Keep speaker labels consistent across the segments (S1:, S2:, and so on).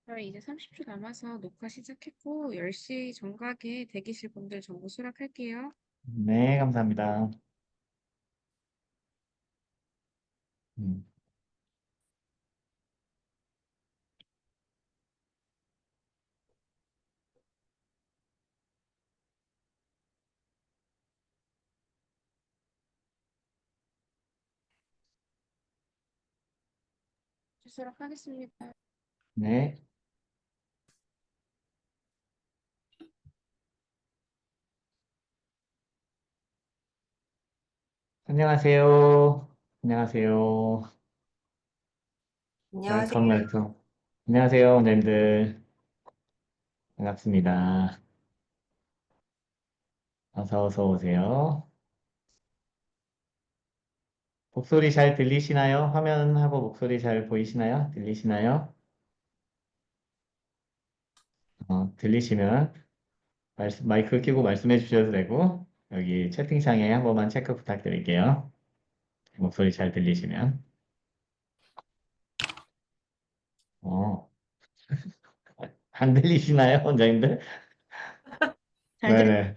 S1: 저희 이제 30초 남아서 녹화 시작했고, 10시 정각에 대기실 분들 전부 수락할게요.
S2: 네, 감사합니다. 음,
S1: 수락하겠습니다.
S2: 네, 안녕하세요. 안녕하세요.
S3: 안녕하세요.
S2: 웰컴, 웰컴. 안녕하세요, 원장님들. 반갑습니다. 어서 오세요. 목소리 잘 들리시나요? 화면하고 목소리 잘 보이시나요? 들리시나요? 들리시면 마이크 켜고 말씀해 주셔도 되고, 여기 채팅창에 한 번만 체크 부탁드릴게요. 목소리 잘 들리시면. 어, 안 들리시나요, 원장님들?
S3: 잘
S2: 네네.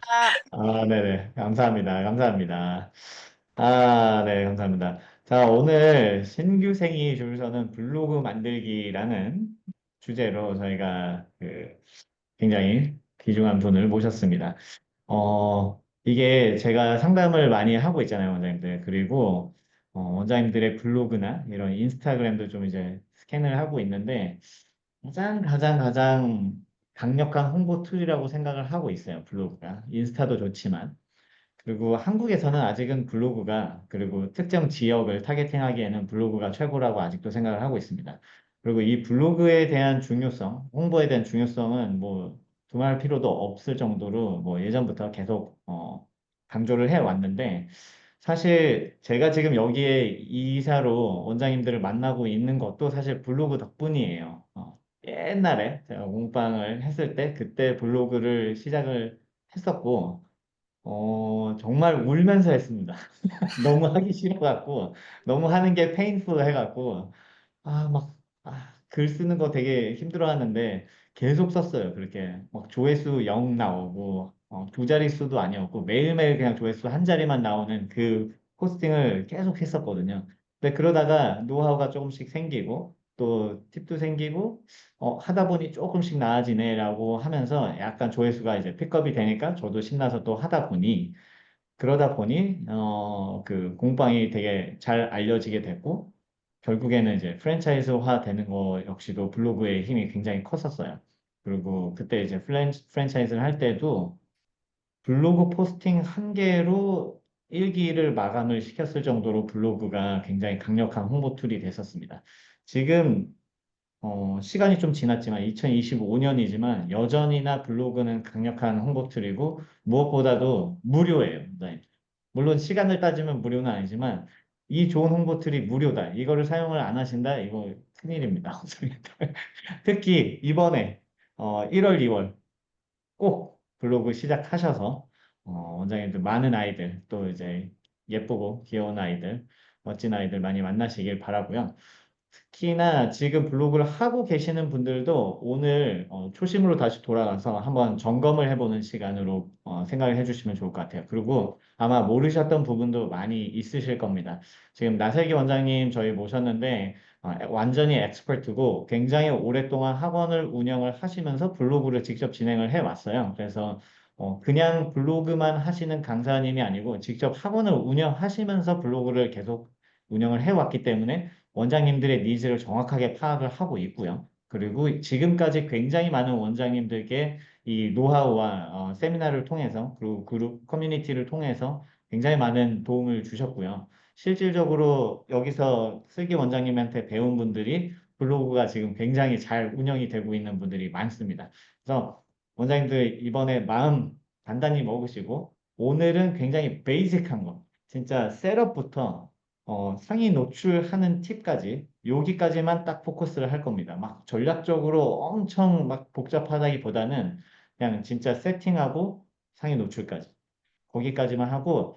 S3: 들립니다.
S2: 네네. 감사합니다. 감사합니다. 네, 감사합니다. 자, 오늘 신규생이 줄 서는 블로그 만들기라는 주제로 저희가 굉장히 귀중한 분을 모셨습니다. 이게 제가 상담을 많이 하고 있잖아요, 원장님들. 그리고 원장님들의 블로그나 이런 인스타그램도 좀 이제 스캔을 하고 있는데 가장 강력한 홍보 툴이라고 생각을 하고 있어요, 블로그가. 인스타도 좋지만. 그리고 한국에서는 아직은 블로그가, 그리고 특정 지역을 타겟팅하기에는 블로그가 최고라고 아직도 생각을 하고 있습니다. 그리고 이 블로그에 대한 중요성, 홍보에 대한 중요성은 뭐 두말 필요도 없을 정도로 뭐 예전부터 계속 강조를 해 왔는데 사실 제가 지금 여기에 이사로 원장님들을 만나고 있는 것도 사실 블로그 덕분이에요. 옛날에 제가 공방을 했을 때 그때 블로그를 시작을 했었고 정말 울면서 했습니다. 너무 하기 싫어갖고, 너무 하는 게 페인풀 해갖고, 막, 글 쓰는 거 되게 힘들어 하는데, 계속 썼어요. 그렇게. 막 조회수 0 나오고, 두 자릿수도 아니었고, 매일매일 그냥 조회수 한 자리만 나오는 그 포스팅을 계속 했었거든요. 근데 그러다가 노하우가 조금씩 생기고, 또 팁도 생기고, 하다 보니 조금씩 나아지네라고 하면서 약간 조회수가 이제 픽업이 되니까 저도 신나서 또 하다 보니, 그러다 보니 그 공방이 되게 잘 알려지게 됐고 결국에는 이제 프랜차이즈화 되는 거 역시도 블로그의 힘이 굉장히 컸었어요. 그리고 그때 이제 프랜차이즈를 할 때도 블로그 포스팅 한 개로 일기를 마감을 시켰을 정도로 블로그가 굉장히 강력한 홍보 툴이 됐었습니다. 지금 시간이 좀 지났지만 2025년이지만 여전히나 블로그는 강력한 홍보 툴이고 무엇보다도 무료예요. 네. 물론 시간을 따지면 무료는 아니지만 이 좋은 홍보 툴이 무료다. 이거를 사용을 안 하신다. 이거 큰일입니다. 특히 이번에 1월, 2월 꼭 블로그 시작하셔서 원장님들 많은 아이들 또 이제 예쁘고 귀여운 아이들 멋진 아이들 많이 만나시길 바라고요. 특히나 지금 블로그를 하고 계시는 분들도 오늘 초심으로 다시 돌아가서 한번 점검을 해보는 시간으로 생각을 해주시면 좋을 것 같아요. 그리고 아마 모르셨던 부분도 많이 있으실 겁니다. 지금 나세기 원장님 저희 모셨는데 완전히 엑스퍼트고 굉장히 오랫동안 학원을 운영을 하시면서 블로그를 직접 진행을 해왔어요. 그래서 그냥 블로그만 하시는 강사님이 아니고 직접 학원을 운영하시면서 블로그를 계속 운영을 해왔기 때문에 원장님들의 니즈를 정확하게 파악을 하고 있고요. 그리고 지금까지 굉장히 많은 원장님들께 이 노하우와 세미나를 통해서 그리고 그룹 커뮤니티를 통해서 굉장히 많은 도움을 주셨고요. 실질적으로 여기서 슬기 원장님한테 배운 분들이 블로그가 지금 굉장히 잘 운영이 되고 있는 분들이 많습니다. 그래서 원장님들 이번에 마음 단단히 먹으시고 오늘은 굉장히 베이직한 거, 진짜 셋업부터 상위 노출하는 팁까지 여기까지만 딱 포커스를 할 겁니다. 막 전략적으로 엄청 막 복잡하다기보다는 그냥 진짜 세팅하고 상위 노출까지 거기까지만 하고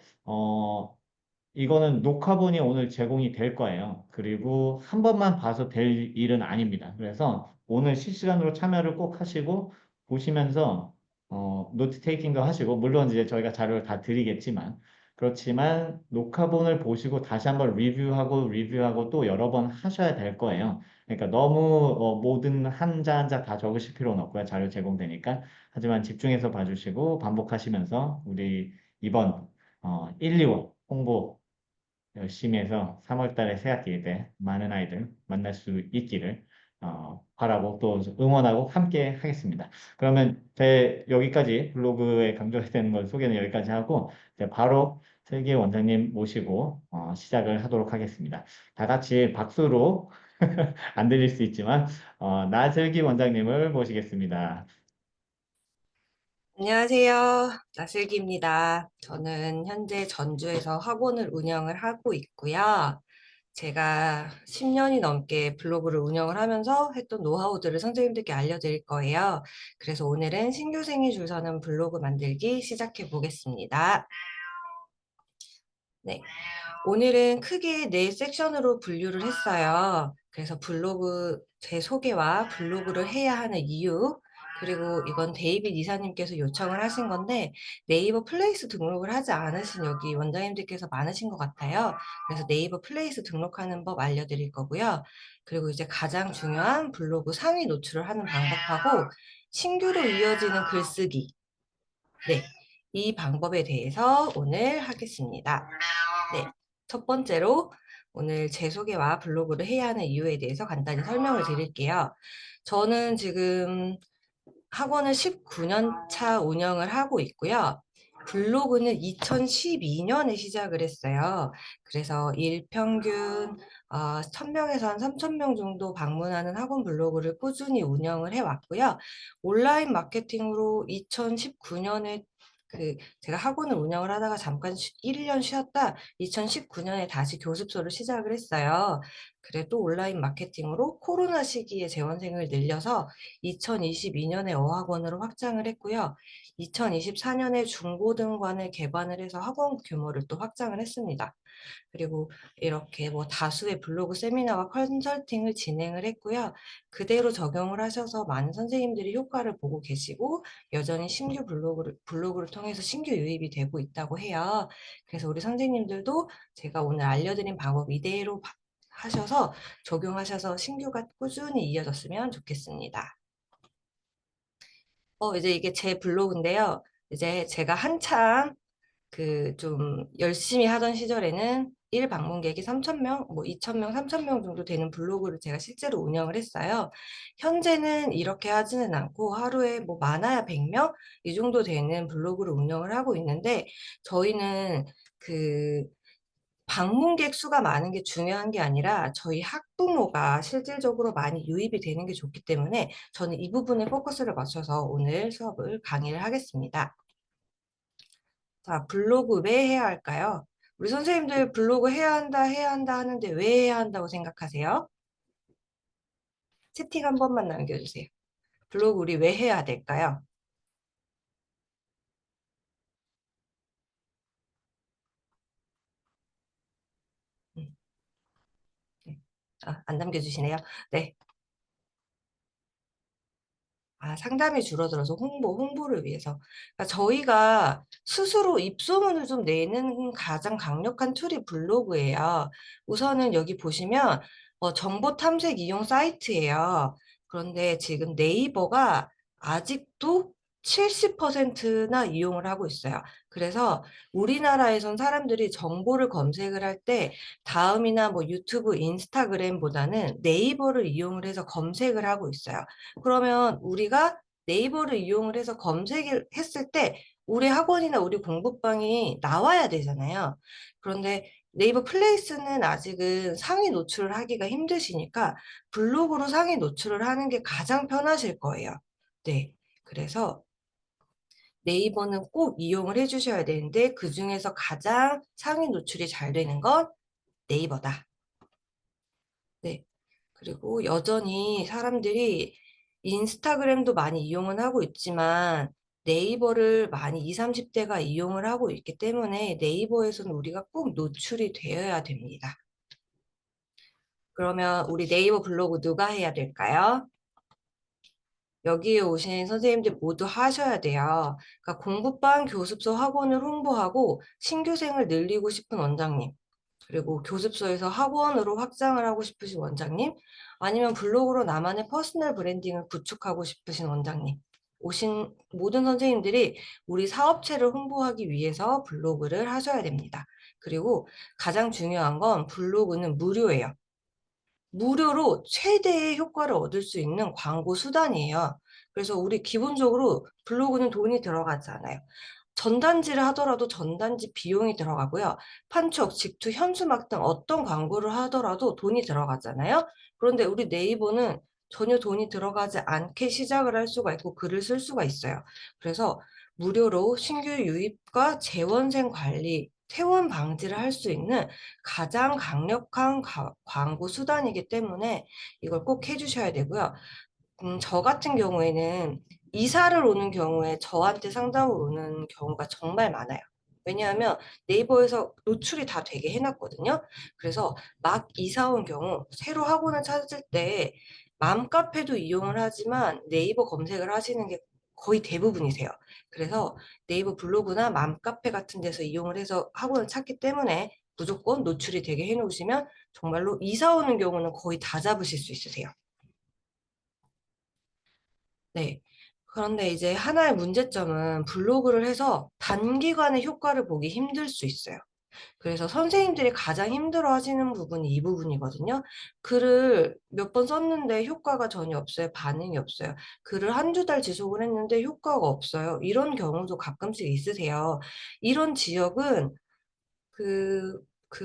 S2: 이거는 녹화본이 오늘 제공이 될 거예요. 그리고 한 번만 봐서 될 일은 아닙니다. 그래서 오늘 실시간으로 참여를 꼭 하시고 보시면서 노트 테이킹도 하시고 물론 이제 저희가 자료를 다 드리겠지만 그렇지만 녹화본을 보시고 다시 한번 리뷰하고 또 여러 번 하셔야 될 거예요. 그러니까 너무 모든 한자 한자 다 적으실 필요는 없고요. 자료 제공되니까. 하지만 집중해서 봐주시고 반복하시면서 우리 이번 1, 2월 홍보 열심히 해서 3월 달에 새학기 때 많은 아이들 만날 수 있기를 바라고 또 응원하고 함께 하겠습니다. 그러면 제 여기까지 블로그에 강조되는 걸 소개는 여기까지 하고 이제 바로 설계 원장님 모시고 시작을 하도록 하겠습니다. 다 같이 박수로 안 들릴 수 있지만 나슬기 원장님을 모시겠습니다.
S4: 안녕하세요. 나슬기입니다. 저는 현재 전주에서 학원을 운영을 하고 있고요. 제가 10년이 넘게 블로그를 운영을 하면서 했던 노하우들을 선생님들께 알려드릴 거예요. 그래서 오늘은 신규생이 줄 서는 블로그 만들기 시작해 보겠습니다. 네. 오늘은 크게 네 섹션으로 분류를 했어요. 그래서 블로그 제 소개와 블로그를 해야 하는 이유, 그리고 이건 데이빗 이사님께서 요청을 하신 건데 네이버 플레이스 등록을 하지 않으신 여기 원장님들께서 많으신 것 같아요. 그래서 네이버 플레이스 등록하는 법 알려드릴 거고요. 그리고 이제 가장 중요한 블로그 상위 노출을 하는 방법하고 신규로 이어지는 글쓰기. 네. 이 방법에 대해서 오늘 하겠습니다. 네. 첫 번째로 오늘 제 소개와 블로그를 해야 하는 이유에 대해서 간단히 설명을 드릴게요. 저는 지금 학원을 19년 차 운영을 하고 있고요. 블로그는 2012년에 시작을 했어요. 그래서 일평균 1000명에서 한 3000명 정도 방문하는 학원 블로그를 꾸준히 운영을 해왔고요. 온라인 마케팅으로 2019년에 제가 학원을 운영을 하다가 잠깐 1년 쉬었다 2019년에 다시 교습소를 시작을 했어요. 그래 또 온라인 마케팅으로 코로나 시기에 재원생을 늘려서 2022년에 어학원으로 확장을 했고요. 2024년에 중고등관을 개관을 해서 학원 규모를 또 확장을 했습니다. 그리고 이렇게 뭐 다수의 블로그 세미나와 컨설팅을 진행을 했고요. 그대로 적용을 하셔서 많은 선생님들이 효과를 보고 계시고 여전히 신규 블로그를 통해서 신규 유입이 되고 있다고 해요. 그래서 우리 선생님들도 제가 오늘 알려드린 방법 이대로 하셔서 적용하셔서 신규가 꾸준히 이어졌으면 좋겠습니다. 이제 이게 제 블로그인데요. 이제 제가 한참 좀 열심히 하던 시절에는 1 방문객이 3,000명, 뭐 2,000명, 3,000명 정도 되는 블로그를 제가 실제로 운영을 했어요. 현재는 이렇게 하지는 않고 하루에 뭐 많아야 100명 이 정도 되는 블로그를 운영을 하고 있는데 저희는 방문객 수가 많은 게 중요한 게 아니라 저희 학부모가 실질적으로 많이 유입이 되는 게 좋기 때문에 저는 이 부분에 포커스를 맞춰서 오늘 수업을 강의를 하겠습니다. 자, 블로그 왜 해야 할까요? 우리 선생님들 블로그 해야 한다 하는데 왜 해야 한다고 생각하세요? 채팅 한 번만 남겨주세요. 블로그 우리 왜 해야 될까요? 음, 네. 안 남겨주시네요. 네. 상담이 줄어들어서 홍보를 위해서. 그러니까 저희가 스스로 입소문을 좀 내는 가장 강력한 툴이 블로그예요. 우선은 여기 보시면 정보 탐색 이용 사이트예요. 그런데 지금 네이버가 아직도 70%나 이용을 하고 있어요. 그래서 우리나라에선 사람들이 정보를 검색을 할 때 다음이나 뭐 유튜브, 인스타그램보다는 네이버를 이용을 해서 검색을 하고 있어요. 그러면 우리가 네이버를 이용을 해서 검색을 했을 때 우리 학원이나 우리 공부방이 나와야 되잖아요. 그런데 네이버 플레이스는 아직은 상위 노출을 하기가 힘드시니까 블로그로 상위 노출을 하는 게 가장 편하실 거예요. 네. 그래서 네이버는 꼭 이용을 해주셔야 되는데 그 중에서 가장 상위 노출이 잘 되는 건 네이버다. 네. 그리고 여전히 사람들이 인스타그램도 많이 이용은 하고 있지만 네이버를 많이 20, 30대가 이용을 하고 있기 때문에 네이버에서는 우리가 꼭 노출이 되어야 됩니다. 그러면 우리 네이버 블로그 누가 해야 될까요? 여기에 오신 선생님들 모두 하셔야 돼요. 그러니까 공부방, 교습소, 학원을 홍보하고 신규생을 늘리고 싶은 원장님, 그리고 교습소에서 학원으로 확장을 하고 싶으신 원장님, 아니면 블로그로 나만의 퍼스널 브랜딩을 구축하고 싶으신 원장님, 오신 모든 선생님들이 우리 사업체를 홍보하기 위해서 블로그를 하셔야 됩니다. 그리고 가장 중요한 건 블로그는 무료예요. 무료로 최대의 효과를 얻을 수 있는 광고 수단이에요. 그래서 우리 기본적으로 블로그는 돈이 들어가지 않아요. 전단지를 하더라도 전단지 비용이 들어가고요. 판촉, 직투, 현수막 등 어떤 광고를 하더라도 돈이 들어가잖아요. 그런데 우리 네이버는 전혀 돈이 들어가지 않게 시작을 할 수가 있고 글을 쓸 수가 있어요. 그래서 무료로 신규 유입과 재원생 관리, 퇴원 방지를 할 수 있는 가장 강력한 광고 수단이기 때문에 이걸 꼭 해주셔야 되고요. 저 같은 경우에는 이사를 오는 경우에 저한테 상담을 오는 경우가 정말 많아요. 왜냐하면 네이버에서 노출이 다 되게 해놨거든요. 그래서 막 이사 온 경우 새로 학원을 찾을 때 맘카페도 이용을 하지만 네이버 검색을 하시는 게 거의 대부분이세요. 그래서 네이버 블로그나 맘카페 같은 데서 이용을 해서 학원을 찾기 때문에 무조건 노출이 되게 해놓으시면 정말로 이사 오는 경우는 거의 다 잡으실 수 있으세요. 네. 그런데 이제 하나의 문제점은 블로그를 해서 단기간에 효과를 보기 힘들 수 있어요. 그래서 선생님들이 가장 힘들어 하시는 부분이 이 부분이거든요. 글을 몇 번 썼는데 효과가 전혀 없어요. 반응이 없어요. 글을 한두 달 지속을 했는데 효과가 없어요. 이런 경우도 가끔씩 있으세요. 이런 지역은 그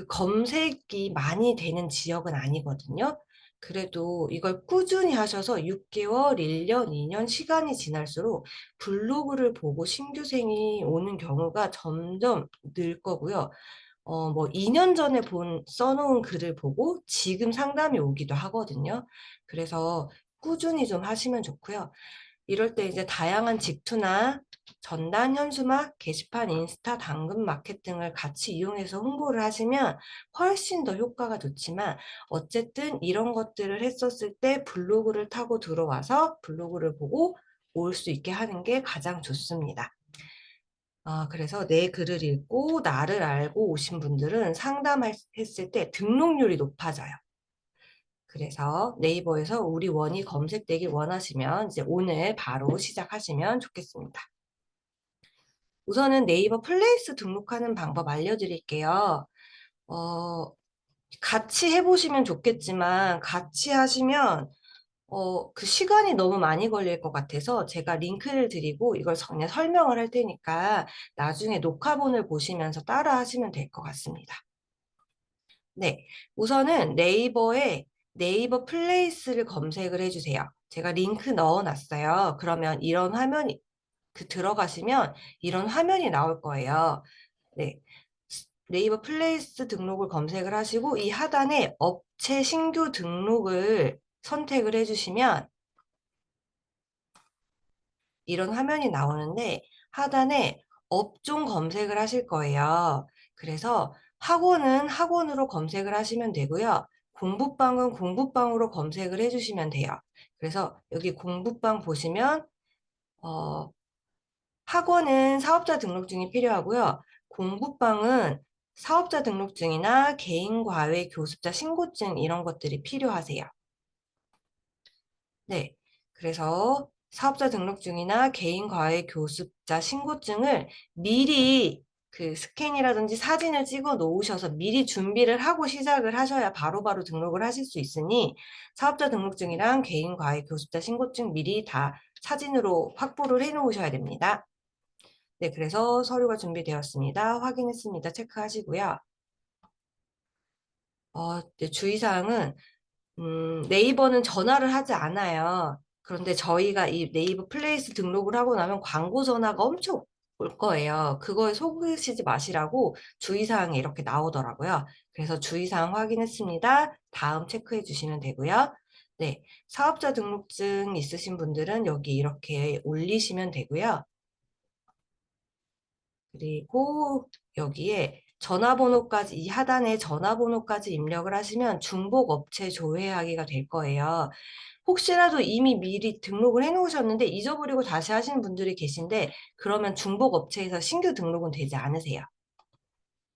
S4: 검색이 많이 되는 지역은 아니거든요. 그래도 이걸 꾸준히 하셔서 6개월, 1년, 2년 시간이 지날수록 블로그를 보고 신규생이 오는 경우가 점점 늘 거고요. 뭐 2년 전에 써놓은 글을 보고 지금 상담이 오기도 하거든요. 그래서 꾸준히 좀 하시면 좋고요. 이럴 때 이제 다양한 직투나 전단, 현수막, 게시판, 인스타, 당근 마켓 등을 같이 이용해서 홍보를 하시면 훨씬 더 효과가 좋지만 어쨌든 이런 것들을 했었을 때 블로그를 타고 들어와서 블로그를 보고 올 수 있게 하는 게 가장 좋습니다. 그래서 내 글을 읽고 나를 알고 오신 분들은 상담했을 때 등록률이 높아져요. 그래서 네이버에서 우리 원이 검색되길 원하시면 이제 오늘 바로 시작하시면 좋겠습니다. 우선은 네이버 플레이스 등록하는 방법 알려드릴게요. 같이 해보시면 좋겠지만 같이 하시면 그 시간이 너무 많이 걸릴 것 같아서 제가 링크를 드리고 이걸 그냥 설명을 할 테니까 나중에 녹화본을 보시면서 따라 하시면 될 것 같습니다. 네, 우선은 네이버에 네이버 플레이스를 검색을 해주세요. 제가 링크 넣어놨어요. 그러면 이런 화면이 들어가시면 이런 화면이 나올 거예요. 네, 네이버 플레이스 등록을 검색을 하시고 이 하단에 업체 신규 등록을 선택을 해주시면 이런 화면이 나오는데 하단에 업종 검색을 하실 거예요. 그래서 학원은 학원으로 검색을 하시면 되고요. 공부방은 공부방으로 검색을 해주시면 돼요. 그래서 여기 공부방 보시면 학원은 사업자 등록증이 필요하고요. 공부방은 사업자 등록증이나 개인과외 교습자 신고증 이런 것들이 필요하세요. 네, 그래서 사업자 등록증이나 개인과외 교습자 신고증을 미리 그 스캔이라든지 사진을 찍어 놓으셔서 미리 준비를 하고 시작을 하셔야 바로바로 등록을 하실 수 있으니 사업자 등록증이랑 개인과외 교습자 신고증 미리 다 사진으로 확보를 해 놓으셔야 됩니다. 네, 그래서 서류가 준비되었습니다. 확인했습니다. 체크하시고요. 네, 주의사항은 네이버는 전화를 하지 않아요. 그런데 저희가 이 네이버 플레이스 등록을 하고 나면 광고 전화가 엄청 올 거예요. 그거에 속으시지 마시라고 주의사항이 이렇게 나오더라고요. 그래서 주의사항 확인했습니다. 다음 체크해 주시면 되고요. 네, 사업자 등록증 있으신 분들은 여기 이렇게 올리시면 되고요. 그리고 여기에 전화번호까지, 이 하단에 전화번호까지 입력을 하시면 중복 업체 조회하기가 될 거예요. 혹시라도 이미 미리 등록을 해 놓으셨는데 잊어버리고 다시 하시는 분들이 계신데, 그러면 중복 업체에서 신규 등록은 되지 않으세요.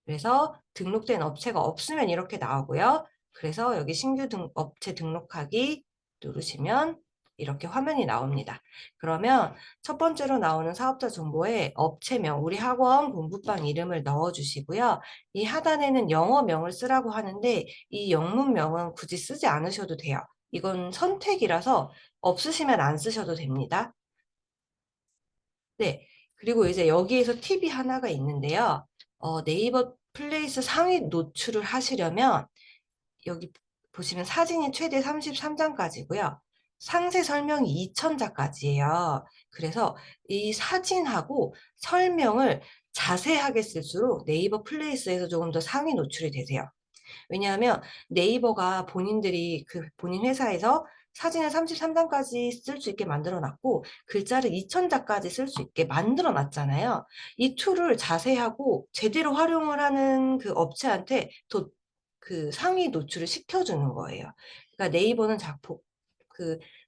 S4: 그래서 등록된 업체가 없으면 이렇게 나오고요. 그래서 여기 신규 업체 등록하기 누르시면 이렇게 화면이 나옵니다. 그러면 첫 번째로 나오는 사업자 정보에 업체명, 우리 학원 본부방 이름을 넣어주시고요. 이 하단에는 영어명을 쓰라고 하는데 이 영문명은 굳이 쓰지 않으셔도 돼요. 이건 선택이라서 없으시면 안 쓰셔도 됩니다. 네. 그리고 이제 여기에서 팁이 하나가 있는데요. 네이버 플레이스 상위 노출을 하시려면 여기 보시면 사진이 최대 33장까지고요. 상세 설명이 2000자까지예요. 그래서 이 사진하고 설명을 자세하게 쓸수록 네이버 플레이스에서 조금 더 상위 노출이 되세요. 왜냐하면 네이버가 본인들이 본인 회사에서 사진을 33장까지 쓸 수 있게 만들어 놨고 글자를 2000자까지 쓸 수 있게 만들어 놨잖아요. 이 툴을 자세하고 제대로 활용을 하는 그 업체한테 더 상위 노출을 시켜주는 거예요. 그러니까 네이버는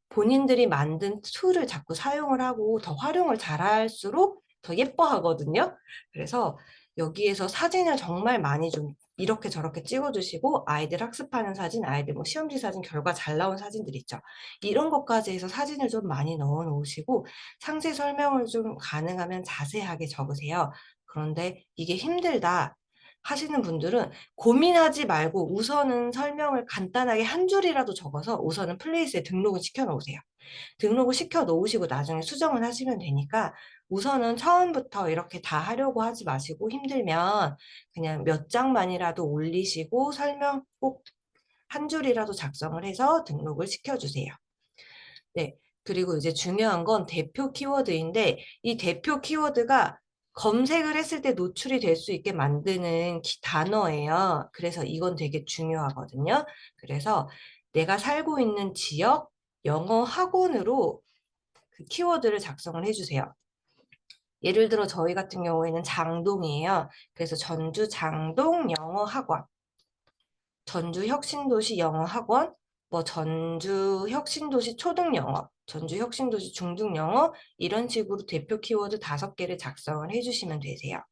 S4: 본인들이 만든 툴을 자꾸 사용을 하고 더 활용을 잘할수록 더 예뻐하거든요. 그래서 여기에서 사진을 정말 많이 좀 이렇게 저렇게 찍어주시고 아이들 학습하는 사진, 아이들 뭐 시험지 사진, 결과 잘 나온 사진들 있죠. 이런 것까지 해서 사진을 좀 많이 넣어 놓으시고 상세 설명을 좀 가능하면 자세하게 적으세요. 그런데 이게 힘들다 하시는 분들은 고민하지 말고 우선은 설명을 간단하게 한 줄이라도 적어서 우선은 플레이스에 등록을 시켜 놓으세요. 등록을 시켜 놓으시고 나중에 수정을 하시면 되니까 우선은 처음부터 이렇게 다 하려고 하지 마시고 힘들면 그냥 몇 장만이라도 올리시고 설명 꼭 한 줄이라도 작성을 해서 등록을 시켜주세요. 네. 그리고 이제 중요한 건 대표 키워드인데 이 대표 키워드가 검색을 했을 때 노출이 될 수 있게 만드는 단어예요. 그래서 이건 되게 중요하거든요. 그래서 내가 살고 있는 지역 영어 학원으로 그 키워드를 작성을 해주세요. 예를 들어 저희 같은 경우에는 장동이에요. 그래서 전주 장동 영어 학원, 전주 혁신도시 영어 학원, 뭐 전주 혁신도시 초등영어, 전주 혁신도시 중등영어 이런 식으로 대표 키워드 5개를 작성을 해주시면 되세요.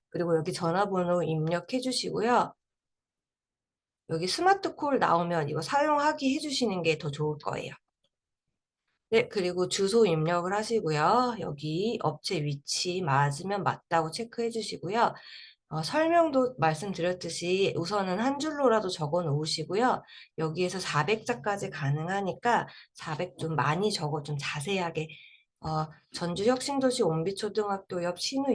S4: 그리고 여기 전화번호 입력해 주시고요. 여기 스마트 콜 나오면 이거 사용하기 해주시는 게 더 좋을 거예요. 네, 그리고 주소 입력을 하시고요. 여기 업체 위치 맞으면 맞다고 체크해 주시고요. 설명도 말씀드렸듯이 우선은 한 줄로라도 적어 놓으시고요. 여기에서 400자까지 가능하니까 400 좀 많이 적어 좀 자세하게 전주 혁신도시 옹비초등학교 옆 신우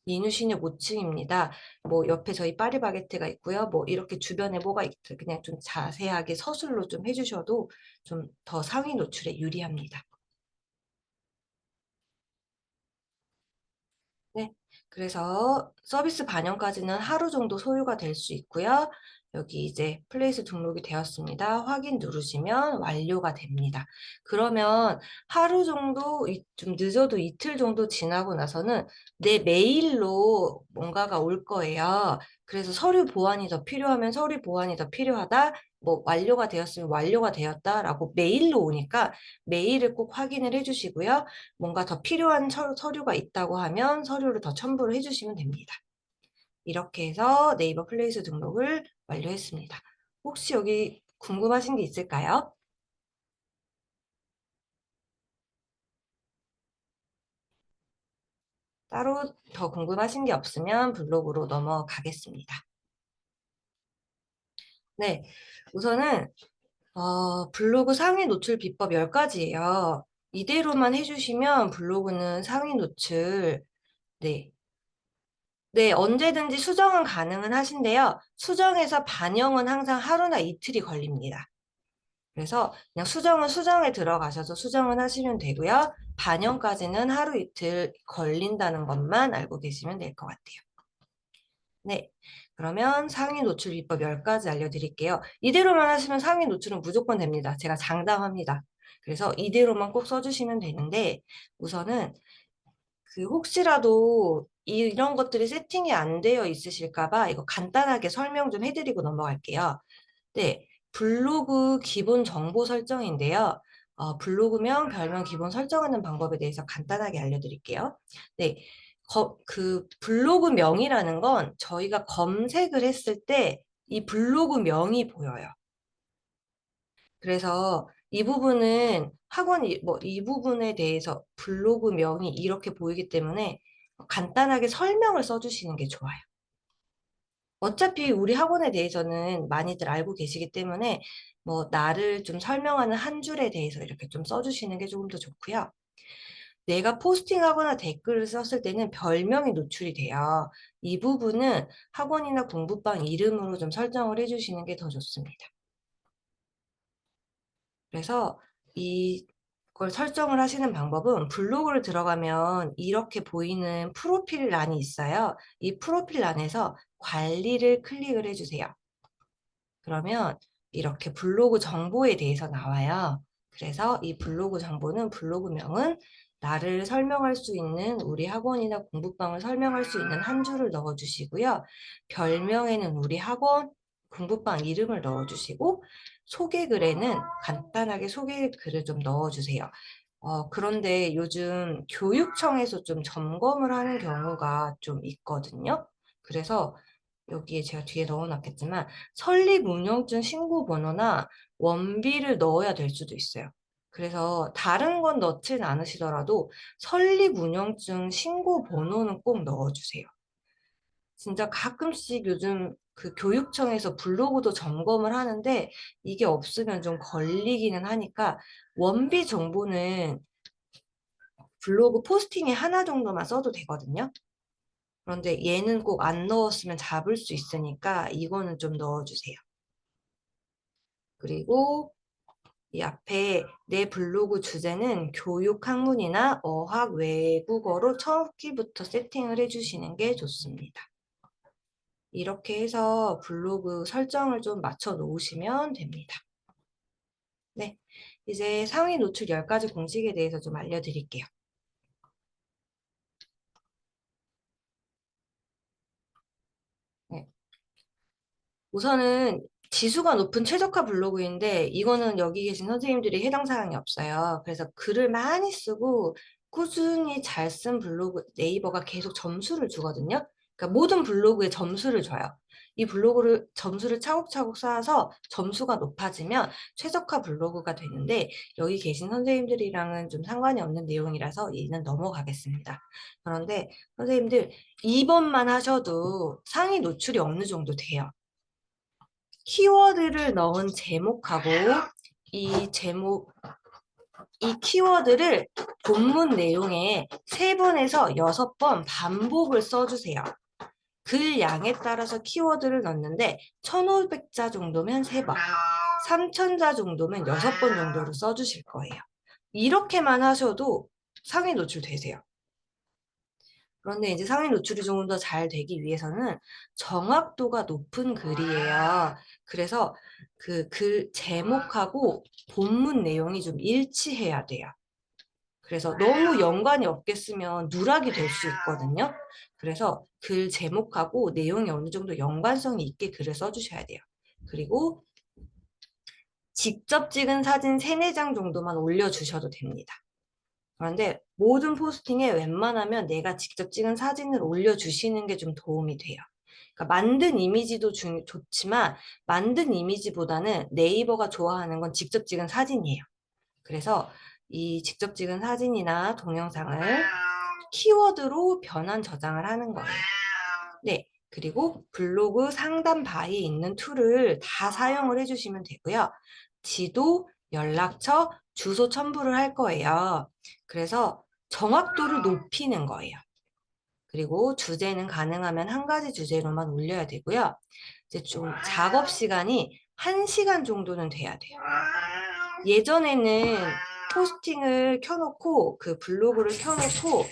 S4: 인후신유 모층입니다. 뭐 옆에 저희 파리바게트가 있고요. 뭐 이렇게 주변에 뭐가 있죠. 그냥 좀 자세하게 서술로 좀 해주셔도 좀 더 상위 노출에 유리합니다. 네, 그래서 서비스 반영까지는 하루 정도 소요가 될 수 있고요. 여기 이제 플레이스 등록이 되었습니다. 확인 누르시면 완료가 됩니다. 그러면 하루 정도, 좀 늦어도 이틀 정도 지나고 나서는 내 메일로 뭔가가 올 거예요. 그래서 서류 보완이 더 필요하면 서류 보완이 더 필요하다. 뭐 완료가 되었으면 완료가 되었다라고 메일로 오니까 메일을 꼭 확인을 해주시고요. 뭔가 더 필요한 서류가 있다고 하면 서류를 더 첨부를 해주시면 됩니다. 이렇게 해서 네이버 플레이스 등록을 완료했습니다. 혹시 여기 궁금하신 게 있을까요? 따로 더 궁금하신 게 없으면 블로그로 넘어가겠습니다. 네, 우선은 블로그 상위 노출 비법 10가지예요. 이대로만 해주시면 블로그는 상위 노출, 네, 네, 언제든지 수정은 가능은 하신데요. 수정해서 반영은 항상 하루나 이틀이 걸립니다. 그래서 그냥 수정은 수정에 들어가셔서 수정은 하시면 되고요. 반영까지는 하루 이틀 걸린다는 것만 알고 계시면 될 것 같아요. 네, 그러면 상위 노출 비법 10가지 알려드릴게요. 이대로만 하시면 상위 노출은 무조건 됩니다. 제가 장담합니다. 그래서 이대로만 꼭 써주시면 되는데 우선은 혹시라도 이런 것들이 세팅이 안 되어 있으실까봐 이거 간단하게 설명 좀 해드리고 넘어갈게요. 네, 블로그 기본 정보 설정인데요. 블로그명, 별명 기본 설정하는 방법에 대해서 간단하게 알려드릴게요. 네, 그 블로그명이라는 건 저희가 검색을 했을 때 이 블로그명이 보여요. 그래서 이 부분은 학원이 이 부분에 대해서 블로그명이 이렇게 보이기 때문에 간단하게 설명을 써주시는 게 좋아요. 어차피 우리 학원에 대해서는 많이들 알고 계시기 때문에 나를 좀 설명하는 한 줄에 대해서 이렇게 좀 써주시는 게 조금 더 좋고요. 내가 포스팅하거나 댓글을 썼을 때는 별명이 노출이 돼요. 이 부분은 학원이나 공부방 이름으로 좀 설정을 해주시는 게 더 좋습니다. 그래서 이걸 설정을 하시는 방법은 블로그를 들어가면 이렇게 보이는 프로필 란이 있어요. 이 프로필 란에서 관리를 클릭을 해주세요. 그러면 이렇게 블로그 정보에 대해서 나와요. 그래서 이 블로그 정보는 블로그명은 나를 설명할 수 있는 우리 학원이나 공부방을 설명할 수 있는 한 줄을 넣어주시고요. 별명에는 우리 학원, 공부방 이름을 넣어주시고 소개글에는 간단하게 소개글을 좀 넣어주세요. 그런데 요즘 교육청에서 좀 점검을 하는 경우가 좀 있거든요. 그래서 여기에 제가 뒤에 넣어놨겠지만 설립 운영증 신고 번호나 원비를 넣어야 될 수도 있어요. 그래서 다른 건 넣지는 않으시더라도 설립 운영증 신고 번호는 꼭 넣어주세요. 진짜 가끔씩 요즘 그 교육청에서 블로그도 점검을 하는데 이게 없으면 좀 걸리기는 하니까 원비 정보는 블로그 포스팅에 하나 정도만 써도 되거든요. 그런데 얘는 꼭 안 넣었으면 잡을 수 있으니까 이거는 좀 넣어주세요. 그리고 이 앞에 내 블로그 주제는 교육 학문이나 어학 외국어로 처음부터 세팅을 해주시는 게 좋습니다. 이렇게 해서 블로그 설정을 좀 맞춰 놓으시면 됩니다. 네, 이제 상위 노출 10가지 공식에 대해서 좀 알려드릴게요. 네. 우선은 지수가 높은 최적화 블로그인데 이거는 여기 계신 선생님들이 해당 사항이 없어요. 그래서 글을 많이 쓰고 꾸준히 잘 쓴 블로그 네이버가 계속 점수를 주거든요. 그러니까 모든 블로그에 점수를 줘요. 이 블로그를 점수를 차곡차곡 쌓아서 점수가 높아지면 최적화 블로그가 되는데 여기 계신 선생님들이랑은 좀 상관이 없는 내용이라서 얘는 넘어가겠습니다. 그런데 선생님들 2번만 하셔도 상위 노출이 어느 정도 돼요. 키워드를 넣은 제목하고 이 키워드를 본문 내용에 3번에서 6번 반복을 써주세요. 글 양에 따라서 키워드를 넣는데 1500자 정도면 3번, 3000자 정도면 6번 정도로 써주실 거예요. 이렇게만 하셔도 상위 노출 되세요. 그런데 이제 상위 노출이 조금 더 잘 되기 위해서는 정확도가 높은 글이에요. 그래서 그 글 제목하고 본문 내용이 좀 일치해야 돼요. 그래서 너무 연관이 없게 쓰면 누락이 될 수 있거든요. 그래서 글 제목하고 내용이 어느 정도 연관성이 있게 글을 써주셔야 돼요. 그리고 직접 찍은 사진 3-4장 정도만 올려주셔도 됩니다. 그런데 모든 포스팅에 웬만하면 내가 직접 찍은 사진을 올려주시는 게 좀 도움이 돼요. 그러니까 만든 이미지도 좋지만 만든 이미지보다는 네이버가 좋아하는 건 직접 찍은 사진이에요. 그래서 이 직접 찍은 사진이나 동영상을 키워드로 변환 저장을 하는 거예요. 네, 그리고 블로그 상단 바에 있는 툴을 다 사용을 해주시면 되고요. 지도, 연락처, 주소 첨부를 할 거예요. 그래서 정확도를 높이는 거예요. 그리고 주제는 가능하면 한 가지 주제로만 올려야 되고요. 이제 좀 작업 시간이 1시간 정도는 돼야 돼요. 예전에는 포스팅을 켜놓고 그 블로그를 켜놓고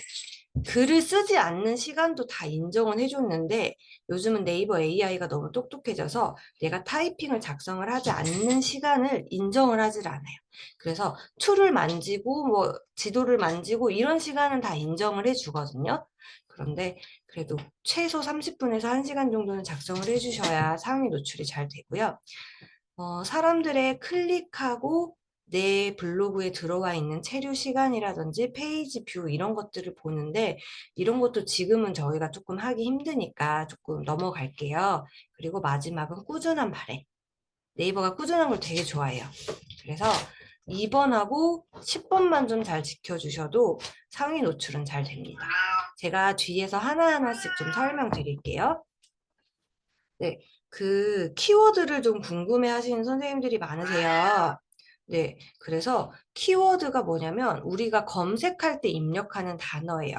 S4: 글을 쓰지 않는 시간도 다 인정은 해줬는데 요즘은 네이버 AI가 너무 똑똑해져서 내가 타이핑을 작성을 하지 않는 시간을 인정을 하질 않아요. 그래서 툴을 만지고 뭐 지도를 만지고 이런 시간은 다 인정을 해주거든요. 그런데 그래도 최소 30분에서 1시간 정도는 작성을 해주셔야 상위 노출이 잘 되고요. 사람들의 클릭하고 내 블로그에 들어와 있는 체류 시간이라든지 페이지 뷰 이런 것들을 보는데 이런 것도 지금은 저희가 조금 하기 힘드니까 조금 넘어갈게요. 그리고 마지막은 꾸준한 발행. 네이버가 꾸준한 걸 되게 좋아해요. 그래서 2번하고 10번만 좀 잘 지켜주셔도 상위 노출은 잘 됩니다. 제가 뒤에서 하나하나씩 좀 설명드릴게요. 네, 그 키워드를 좀 궁금해 하시는 선생님들이 많으세요. 네, 그래서 키워드가 뭐냐면 우리가 검색할 때 입력하는 단어예요.